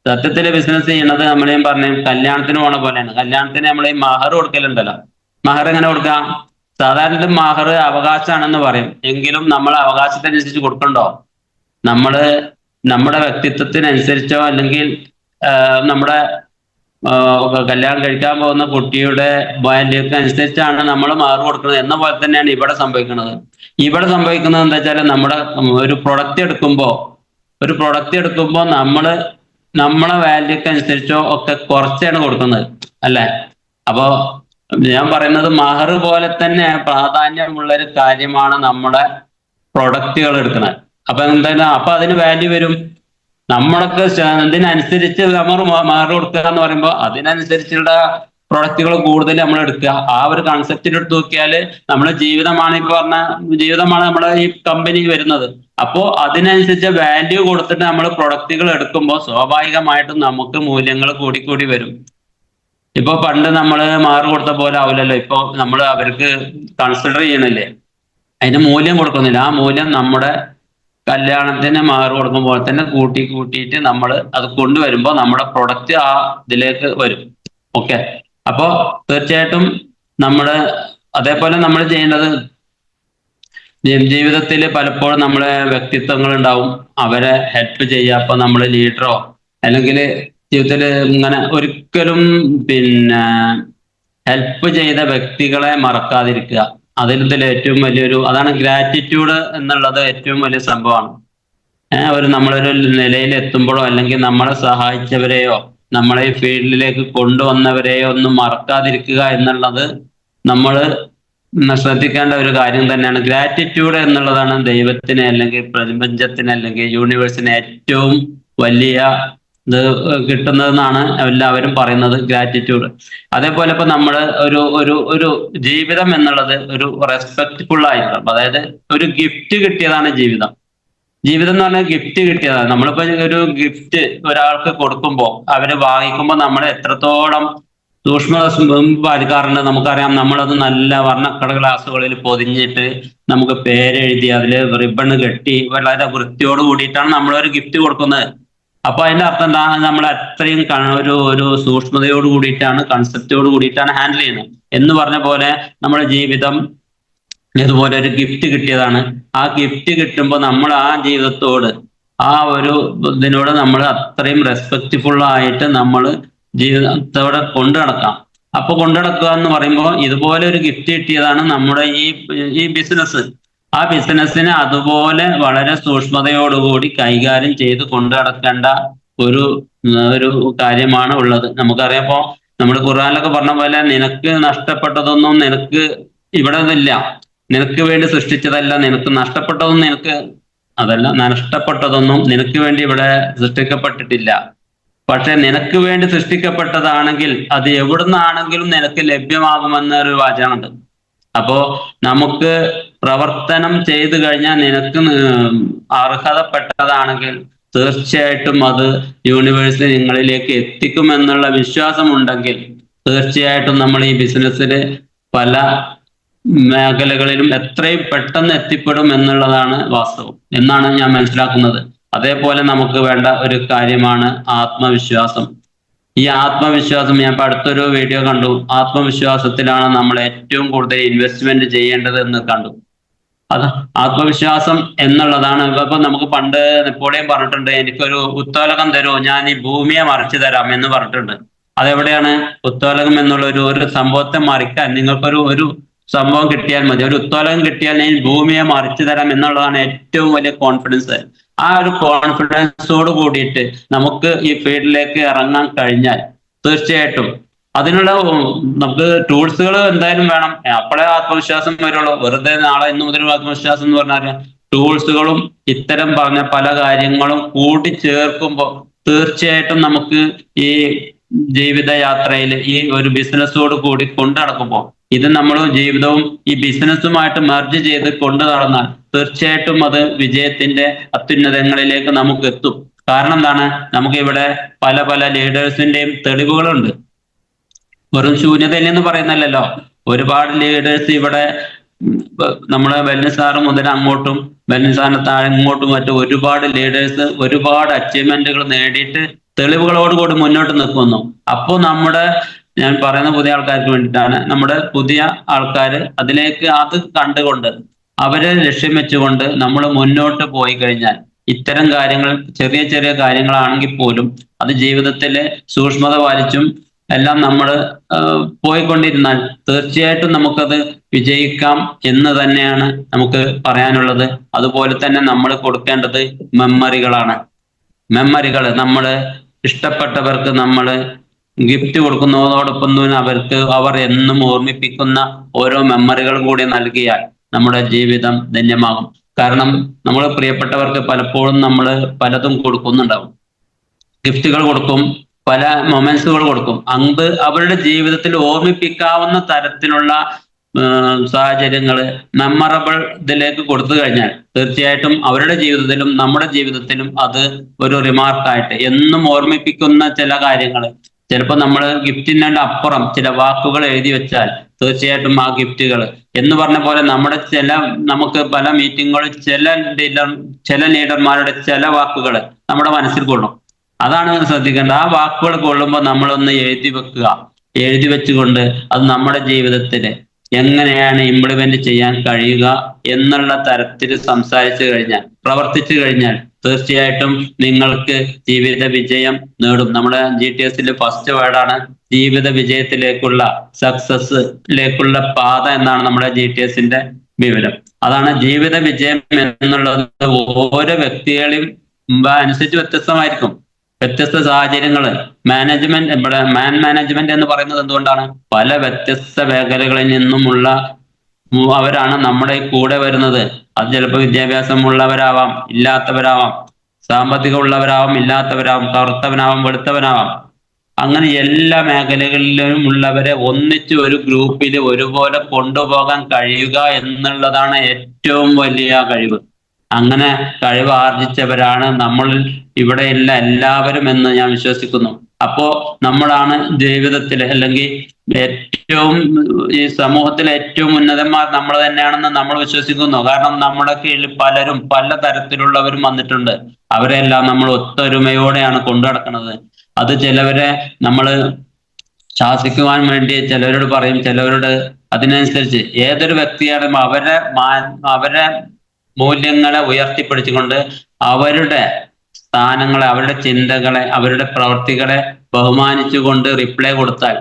Speaker 1: സത്യത്തില് ബിസിനസ് ചെയ്യണത് നമ്മളേം പറഞ്ഞ കല്യാണത്തിന് പോണ പോലെയാണ്. കല്യാണത്തിന് നമ്മൾ ഈ മഹർ കൊടുക്കലുണ്ടല്ലോ. മഹർ എങ്ങനെ കൊടുക്കാം? സാധാരണ മഹർ അവകാശമാണെന്ന് പറയും, എങ്കിലും നമ്മൾ അവകാശത്തിനനുസരിച്ച് കൊടുക്കണ്ടോ? നമ്മുടെ വ്യക്തിത്വത്തിനനുസരിച്ചോ അല്ലെങ്കിൽ നമ്മുടെ കല്യാണം കഴിക്കാൻ പോകുന്ന കുട്ടിയുടെ വാല്യൂക്ക് അനുസരിച്ചാണ് നമ്മൾ മഹർ കൊടുക്കുന്നത് എന്ന പോലെ തന്നെയാണ് ഇവിടെ സംഭവിക്കുന്നത്. ഇവിടെ സംഭവിക്കുന്നത് എന്താ വെച്ചാൽ നമ്മുടെ ഒരു പ്രൊഡക്റ്റ് എടുക്കുമ്പോൾ നമ്മളെ വാല്യൂക്ക് അനുസരിച്ചോ ഒക്കെ കുറച്ചാണ് കൊടുക്കുന്നത്, അല്ലെ? അപ്പോ ഞാൻ പറയുന്നത് മഹർ പോലെ തന്നെ പ്രാധാന്യമുള്ള ഒരു കാര്യമാണ് നമ്മുടെ പ്രൊഡക്റ്റുകൾ എടുക്കുന്നത്. അപ്പൊ എന്തായാലും അപ്പൊ അതിന് വാല്യൂ വരും. നമ്മളൊക്കെ ഇതിനനുസരിച്ച് നമ്മൾ മഹർ കൊടുക്കുക എന്ന് പറയുമ്പോൾ അതിനനുസരിച്ചുള്ള പ്രൊഡക്റ്റുകൾ കൂടുതൽ നമ്മൾ എടുക്കുക. ആ ഒരു കൺസെപ്റ്റിൽ എടുത്ത് നോക്കിയാൽ നമ്മുടെ ജീവിതമാണ് നമ്മുടെ ഈ കമ്പനി വരുന്നത്. അപ്പോ അതിനനുസരിച്ച് വാല്യൂ കൊടുത്തിട്ട് നമ്മൾ പ്രൊഡക്റ്റുകൾ എടുക്കുമ്പോൾ സ്വാഭാവികമായിട്ടും നമുക്ക് മൂല്യങ്ങൾ കൂടി വരും. ഇപ്പൊ പണ്ട് നമ്മൾ മഹർ കൊടുത്ത പോലെ ആവില്ലല്ലോ. ഇപ്പൊ നമ്മൾ അവർക്ക് കൺസിഡർ ചെയ്യണില്ലേ, അതിന് മൂല്യം കൊടുക്കുന്നില്ല. ആ മൂല്യം നമ്മുടെ കല്യാണത്തിന് മഹർ കൊടുക്കുമ്പോൾ തന്നെ കൂട്ടിയിട്ട് നമ്മൾ അത് കൊണ്ടുവരുമ്പോൾ നമ്മുടെ പ്രൊഡക്റ്റ് ആ ഇതിലേക്ക് വരും. ഓക്കെ. അപ്പോ തീർച്ചയായിട്ടും അതേപോലെ നമ്മൾ ചെയ്യേണ്ടത് ജീവിതത്തിൽ പലപ്പോഴും നമ്മളെ വ്യക്തിത്വങ്ങൾ ഉണ്ടാവും, അവരെ ഹെൽപ്പ് ചെയ്യുക. അപ്പൊ നമ്മൾ ലീഡറോ അല്ലെങ്കിൽ ജീവിതത്തിൽ ഇങ്ങനെ ഒരിക്കലും ഹെൽപ്പ് ചെയ്ത വ്യക്തികളെ മറക്കാതിരിക്കുക. അതിൽ ഏറ്റവും വലിയൊരു അതാണ് ഗ്രാറ്റിറ്റ്യൂഡ് എന്നുള്ളത് ഏറ്റവും വലിയ സംഭവമാണ്. നമ്മളൊരു നിലയിൽ എത്തുമ്പോഴോ അല്ലെങ്കിൽ നമ്മളെ സഹായിച്ചവരെയോ നമ്മളെ ഈ ഫീൽഡിലേക്ക് കൊണ്ടുവന്നവരെയോ ഒന്നും മറക്കാതിരിക്കുക എന്നുള്ളത് നമ്മൾ ശ്രദ്ധിക്കേണ്ട ഒരു കാര്യം തന്നെയാണ്. ഗ്രാറ്റിറ്റ്യൂഡ് എന്നുള്ളതാണ് ദൈവത്തിന് അല്ലെങ്കിൽ പ്രപഞ്ചത്തിന് അല്ലെങ്കിൽ യൂണിവേഴ്സിന് ഏറ്റവും വലിയ ഇത് കിട്ടുന്നതെന്നാണ് എല്ലാവരും പറയുന്നത്, ഗ്രാറ്റിറ്റ്യൂഡ്. അതേപോലെ ഇപ്പൊ നമ്മള് ഒരു ജീവിതം എന്നുള്ളത് ഒരു റെസ്പെക്ട്ഫുൾ ആയിട്ടുള്ള, അതായത് ഒരു ഗിഫ്റ്റ് കിട്ടിയതാണ് ജീവിതം. ജീവിതം എന്ന് പറഞ്ഞാൽ ഗിഫ്റ്റ് കിട്ടിയതാണ്. നമ്മളിപ്പോ ഒരു ഗിഫ്റ്റ് ഒരാൾക്ക് കൊടുക്കുമ്പോൾ അവര് വാങ്ങിക്കുമ്പോൾ നമ്മൾ എത്രത്തോളം സൂക്ഷ്മത പാലിക്കാറുണ്ട് നമുക്കറിയാം. നമ്മളത് നല്ല വർണ്ണക്കട ഗ്ലാസുകളിൽ പൊതിഞ്ഞിട്ട് നമുക്ക് പേരെഴുതി അതില് റിബൺ കെട്ടി വളരെ വൃത്തിയോട് കൂടിയിട്ടാണ് നമ്മളൊരു ഗിഫ്റ്റ് കൊടുക്കുന്നത്. അപ്പൊ അതിന്റെ അർത്ഥം എന്താ? നമ്മൾ അത്രയും ഒരു സൂക്ഷ്മതയോട് കൂടിയിട്ടാണ്, കൺസെപ്റ്റോട് കൂടിയിട്ടാണ് ഹാൻഡിൽ ചെയ്യുന്നത്. എന്ന് പറഞ്ഞ പോലെ നമ്മുടെ ജീവിതം ഇതുപോലെ ഒരു ഗിഫ്റ്റ് കിട്ടിയതാണ്. ആ ഗിഫ്റ്റ് കിട്ടുമ്പോൾ നമ്മൾ ആ ജീവിതത്തോട് ആ ഒരു ഇതിനോട് നമ്മൾ അത്രയും റെസ്പെക്റ്റ്ഫുൾ ആയിട്ട് നമ്മൾ ജീവിതത്തോടെ കൊണ്ടു നടക്കാം. അപ്പൊ കൊണ്ടു നടക്കുക എന്ന് പറയുമ്പോൾ ഇതുപോലെ ഒരു ഗിഫ്റ്റ് കിട്ടിയതാണ് നമ്മുടെ ഈ ബിസിനസ്. ആ ബിസിനസ്സിനെ അതുപോലെ വളരെ സൂക്ഷ്മതയോടുകൂടി കൈകാര്യം ചെയ്ത് കൊണ്ടു നടക്കേണ്ട ഒരു കാര്യമാണ് ഉള്ളത്. നമുക്കറിയാം, ഇപ്പോ നമ്മൾ ഖുർആനിലൊക്കെ പറഞ്ഞ പോലെ നിനക്ക് നഷ്ടപ്പെട്ടതൊന്നും നിനക്ക് ഇവിടെ ഇല്ല, നിനക്ക് വേണ്ടി സൃഷ്ടിച്ചതല്ല, നിനക്ക് നഷ്ടപ്പെട്ടതൊന്നും നഷ്ടപ്പെട്ടതൊന്നും നിനക്ക് വേണ്ടി ഇവിടെ സൃഷ്ടിക്കപ്പെട്ടിട്ടില്ല. പക്ഷെ നിനക്ക് വേണ്ടി സൃഷ്ടിക്കപ്പെട്ടതാണെങ്കിൽ അത് എവിടുന്നാണെങ്കിലും നിനക്ക് ലഭ്യമാകുമെന്നൊരു വാചകമുണ്ട്. അപ്പോ നമുക്ക് പ്രവർത്തനം ചെയ്തു കഴിഞ്ഞാൽ നിനക്ക് അർഹതപ്പെട്ടതാണെങ്കിൽ തീർച്ചയായിട്ടും അത് യൂണിവേഴ്സ് നിങ്ങളിലേക്ക് എത്തിക്കുമെന്നുള്ള വിശ്വാസമുണ്ടെങ്കിൽ തീർച്ചയായിട്ടും നമ്മൾ ഈ ബിസിനസ്സിൽ പല മേഖലകളിലും എത്രയും പെട്ടെന്ന് എത്തിപ്പെടും എന്നുള്ളതാണ് വാസ്തവം എന്നാണ് ഞാൻ മനസ്സിലാക്കുന്നത്. അതേപോലെ നമുക്ക് വേണ്ട ഒരു കാര്യമാണ് ആത്മവിശ്വാസം. ഈ ആത്മവിശ്വാസം ഞാൻ ഇപ്പൊ അടുത്തൊരു വീഡിയോ കണ്ടു, ആത്മവിശ്വാസത്തിലാണ് നമ്മൾ ഏറ്റവും കൂടുതൽ ഇൻവെസ്റ്റ്മെന്റ് ചെയ്യേണ്ടത് എന്ന് കണ്ടു. അത് ആത്മവിശ്വാസം എന്നുള്ളതാണ്. ഇപ്പൊ നമുക്ക് പണ്ട് നെപ്പോളിയൻ പറഞ്ഞിട്ടുണ്ട്, എനിക്കൊരു ഉത്തോലകം തരുമോ, ഞാൻ ഈ ഭൂമിയെ മറിച്ചു തരാം എന്ന് പറഞ്ഞിട്ടുണ്ട്. അതെവിടെയാണ് ഉത്തോലകം എന്നുള്ള ഒരു സംഭവത്തെ മറിക്കാൻ നിങ്ങൾക്കൊരു സംഭവം കിട്ടിയാൽ മതി, ഒരു ഉത്തോലകം കിട്ടിയാൽ ഞാൻ ഭൂമിയെ മറിച്ചു തരാം എന്നുള്ളതാണ് ഏറ്റവും വലിയ കോൺഫിഡൻസ്. ആ ഒരു കോൺഫിഡൻസോട് കൂടിയിട്ട് നമുക്ക് ഈ ഫീൽഡിലേക്ക് ഇറങ്ങാൻ കഴിഞ്ഞാൽ തീർച്ചയായിട്ടും അതിനുള്ള നമുക്ക് ടൂൾസുകൾ എന്തായാലും വേണം. അപ്പോഴേ ആത്മവിശ്വാസം വരുള്ളൂ. വെറുതെ നാളെ ഇന്നു മുതൽ ആത്മവിശ്വാസം എന്ന് പറഞ്ഞാൽ ടൂൾസുകളും ഇത്തരം പറഞ്ഞ പല കാര്യങ്ങളും കൂട്ടിച്ചേർക്കുമ്പോൾ തീർച്ചയായിട്ടും നമുക്ക് ഈ ജീവിതയാത്രയിൽ ഈ ഒരു ബിസിനസ്സോട് കൂടി കൊണ്ടു നടക്കുമ്പോൾ ഇത് നമ്മൾ ജീവിതവും ഈ ബിസിനസ്സുമായിട്ട് മെർജ് ചെയ്ത് കൊണ്ടു നടന്നാൽ തീർച്ചയായിട്ടും അത് വിജയത്തിന്റെ അത്യുന്നതങ്ങളിലേക്ക് നമുക്ക് എത്തും. കാരണം എന്താണ്? നമുക്ക് ഇവിടെ പല പല ലീഡേഴ്സിന്റെയും തെളിവുകളുണ്ട്. വെറും ശൂന്യതയിൽ എന്ന് പറയുന്നല്ലോ, ഒരുപാട് ലീഡേഴ്സ് ഇവിടെ നമ്മുടെ ബെന്നി സാറ് മുതൽ അങ്ങോട്ടും ബെന്നി സാറിന് താഴെ ഇങ്ങോട്ടും മറ്റും ഒരുപാട് ലീഡേഴ്സ് ഒരുപാട് അച്ചീവ്മെന്റുകൾ നേടിയിട്ട് തെളിവുകളോടുകൂടി മുന്നോട്ട് നിൽക്കുന്നു. അപ്പോൾ ഞാൻ പറയുന്ന പുതിയ ആൾക്കാർക്ക് വേണ്ടിയിട്ടാണ്, നമ്മുടെ പുതിയ ആൾക്കാർ അതിലേക്ക് അത് കണ്ടുകൊണ്ട് അവരെ ലക്ഷ്യം വെച്ചുകൊണ്ട് നമ്മൾ മുന്നോട്ട് പോയി കഴിഞ്ഞാൽ ഇത്തരം കാര്യങ്ങൾ ചെറിയ ചെറിയ കാര്യങ്ങളാണെങ്കിൽ പോലും അത് ജീവിതത്തിലെ സൂക്ഷ്മത പാലിച്ചും എല്ലാം നമ്മൾ പോയിക്കൊണ്ടിരുന്നാൽ തീർച്ചയായിട്ടും നമുക്കത് വിജയിക്കാം എന്ന് തന്നെയാണ് നമുക്ക് പറയാനുള്ളത്. അതുപോലെ തന്നെ നമ്മൾ കൊടുക്കേണ്ടത് മെമ്മറികളാണ്. മെമ്മറികൾ നമ്മൾ ഇഷ്ടപ്പെട്ടവർക്ക് നമ്മൾ ഗിഫ്റ്റ് കൊടുക്കുന്നതോടൊപ്പം തന്നെ അവർ എന്നും ഓർമ്മിപ്പിക്കുന്ന ഓരോ മെമ്മറികളും കൂടി നൽകിയാൽ നമ്മുടെ ജീവിതം ധന്യമാകും. കാരണം നമ്മൾ പ്രിയപ്പെട്ടവർക്ക് പലപ്പോഴും നമ്മൾ പലതും കൊടുക്കുന്നുണ്ടാവും, ഗിഫ്റ്റുകൾ കൊടുക്കും, പല മൊമെന്റ്സുകൾ കൊടുക്കും. അത് അവരുടെ ജീവിതത്തിൽ ഓർമ്മിപ്പിക്കാവുന്ന തരത്തിലുള്ള സാഹചര്യങ്ങള് മെമ്മറബിൾ ഇതിലേക്ക് കൊടുത്തു കഴിഞ്ഞാൽ തീർച്ചയായിട്ടും അവരുടെ ജീവിതത്തിലും നമ്മുടെ ജീവിതത്തിലും അത് ഒരു റിമാർക്കായിട്ട് എന്നും ഓർമ്മിപ്പിക്കുന്ന ചില കാര്യങ്ങൾ, ചിലപ്പോൾ നമ്മൾ ഗിഫ്റ്റിൻ്റെ അപ്പുറം ചില വാക്കുകൾ എഴുതി വെച്ചാൽ തീർച്ചയായിട്ടും ആ ഗിഫ്റ്റുകൾ എന്ന് പറഞ്ഞ പോലെ നമുക്ക് പല മീറ്റിങ്ങുകളിൽ ചില ലീഡർമാരുടെ ചില വാക്കുകൾ നമ്മുടെ മനസ്സിൽ കൊള്ളും. അതാണ് ശ്രദ്ധിക്കേണ്ടത്. ആ വാക്കുകൾ കൊള്ളുമ്പോൾ നമ്മളൊന്ന് എഴുതി വെച്ചുകൊണ്ട് അത് നമ്മുടെ ജീവിതത്തിൽ എങ്ങനെയാണ് ഇംപ്ലിമെന്റ് ചെയ്യാൻ കഴിയുക എന്നുള്ള തരത്തിൽ സംസാരിച്ചു കഴിഞ്ഞാൽ, പ്രവർത്തിച്ചു കഴിഞ്ഞാൽ തീർച്ചയായിട്ടും നിങ്ങൾക്ക് ജീവിത വിജയം നേടും. നമ്മുടെ GTS ഫസ്റ്റ് വേർഡാണ് ജീവിത വിജയത്തിലേക്കുള്ള സക്സസ്സിലേക്കുള്ള പാത എന്നാണ് നമ്മുടെ GTS വിവരം. അതാണ് ജീവിത വിജയം എന്നുള്ളത്. ഓരോ വ്യക്തികളെയും അനുസരിച്ച് വ്യത്യസ്തമായിരിക്കും. വ്യത്യസ്ത സാഹചര്യങ്ങൾ മാനേജ്മെന്റ് ഇവിടെ മാനേജ്മെന്റ് എന്ന് പറയുന്നത് എന്തുകൊണ്ടാണ്? പല വ്യത്യസ്ത മേഖലകളിൽ നിന്നുമുള്ള അവരാണ് നമ്മുടെ കൂടെ വരുന്നത്. അത് ചിലപ്പോൾ വിദ്യാഭ്യാസമുള്ളവരാവാം, ഇല്ലാത്തവരാവാം, സാമ്പത്തികം ഉള്ളവരാവാം, ഇല്ലാത്തവരാവാം, കറുത്തവനാവാം, വെളുത്തവനാവാം. അങ്ങനെ എല്ലാ മേഖലകളിലും ഉള്ളവരെ ഒന്നിച്ച് ഒരു ഗ്രൂപ്പിൽ ഒരുപോലെ കൊണ്ടുപോകാൻ കഴിയുക എന്നുള്ളതാണ് ഏറ്റവും വലിയ കഴിവ്. അങ്ങനെ കഴിവ് ആർജിച്ചവരാണ് നമ്മൾ ഇവിടെയുള്ള എല്ലാവരും എന്ന് ഞാൻ വിശ്വസിക്കുന്നു. അപ്പോ നമ്മളാണ് ജീവിതത്തിൽ അല്ലെങ്കിൽ ഏറ്റവും ഈ സമൂഹത്തിലെ ഏറ്റവും ഉന്നതന്മാർ നമ്മൾ തന്നെയാണെന്ന് നമ്മൾ വിശ്വസിക്കുന്നു. കാരണം നമ്മുടെ കീഴിൽ പലരും പല തരത്തിലുള്ളവരും വന്നിട്ടുണ്ട്. അവരെല്ലാം നമ്മൾ ഒത്തൊരുമയോടെയാണ് കൊണ്ടു നടക്കുന്നത്. അത് ചിലവരെ നമ്മൾ ശാസിക്കുവാൻ വേണ്ടി ചിലവരോട് പറയും, ചിലവരോട് അതിനനുസരിച്ച് ഏതൊരു വ്യക്തിയാണെങ്കിലും അവരെ മൂല്യങ്ങളെ ഉയർത്തിപ്പിടിച്ചുകൊണ്ട് അവരുടെ സ്ഥാനങ്ങളെ, അവരുടെ ചിന്തകളെ, അവരുടെ പ്രവൃത്തികളെ ബഹുമാനിച്ചുകൊണ്ട് റിപ്ലൈ കൊടുത്താൽ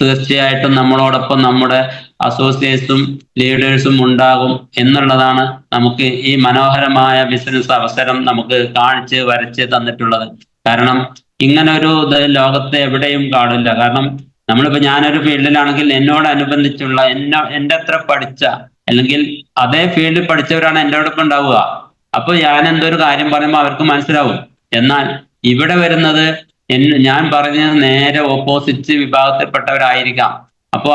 Speaker 1: തീർച്ചയായിട്ടും നമ്മളോടൊപ്പം നമ്മുടെ അസോസിയേറ്റ്സും ലീഡേഴ്സും ഉണ്ടാകും എന്നുള്ളതാണ് നമുക്ക് ഈ മനോഹരമായ ബിസിനസ് അവസരം നമുക്ക് കാണിച്ച് വരച്ച് തന്നിട്ടുള്ളത്. കാരണം ഇങ്ങനെ ഒരു ലോകത്തെ എവിടെയും കാണില്ല. കാരണം നമ്മളിപ്പോ ഞാനൊരു ഫീൽഡിലാണെങ്കിൽ എന്നോടനുബന്ധിച്ചുള്ള എൻ്റെ അത്ര പഠിച്ച അല്ലെങ്കിൽ അതേ ഫീൽഡിൽ പഠിച്ചവരാണ് എന്നോടൊപ്പം ഉണ്ടാവുക. അപ്പൊ ഞാൻ എന്തൊരു കാര്യം പറയുമ്പോൾ അവർക്ക് മനസ്സിലാവും. എന്നാൽ ഇവിടെ വരുന്നത് ഞാൻ പറഞ്ഞത് നേരെ ഓപ്പോസിറ്റ് വിഭാഗത്തിൽപ്പെട്ടവരായിരിക്കാം. അപ്പോൾ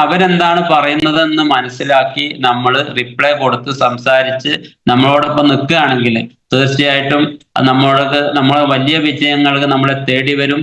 Speaker 1: അവരെന്താണ് പറയുന്നതെന്ന് മനസ്സിലാക്കി നമ്മൾ റിപ്ലൈ കൊടുത്ത് സംസാരിച്ച് നമ്മളോടൊപ്പം നിൽക്കുകയാണെങ്കിൽ തീർച്ചയായിട്ടും നമ്മളെ വലിയ വിജയങ്ങൾക്ക് നമ്മളെ തേടി വരും.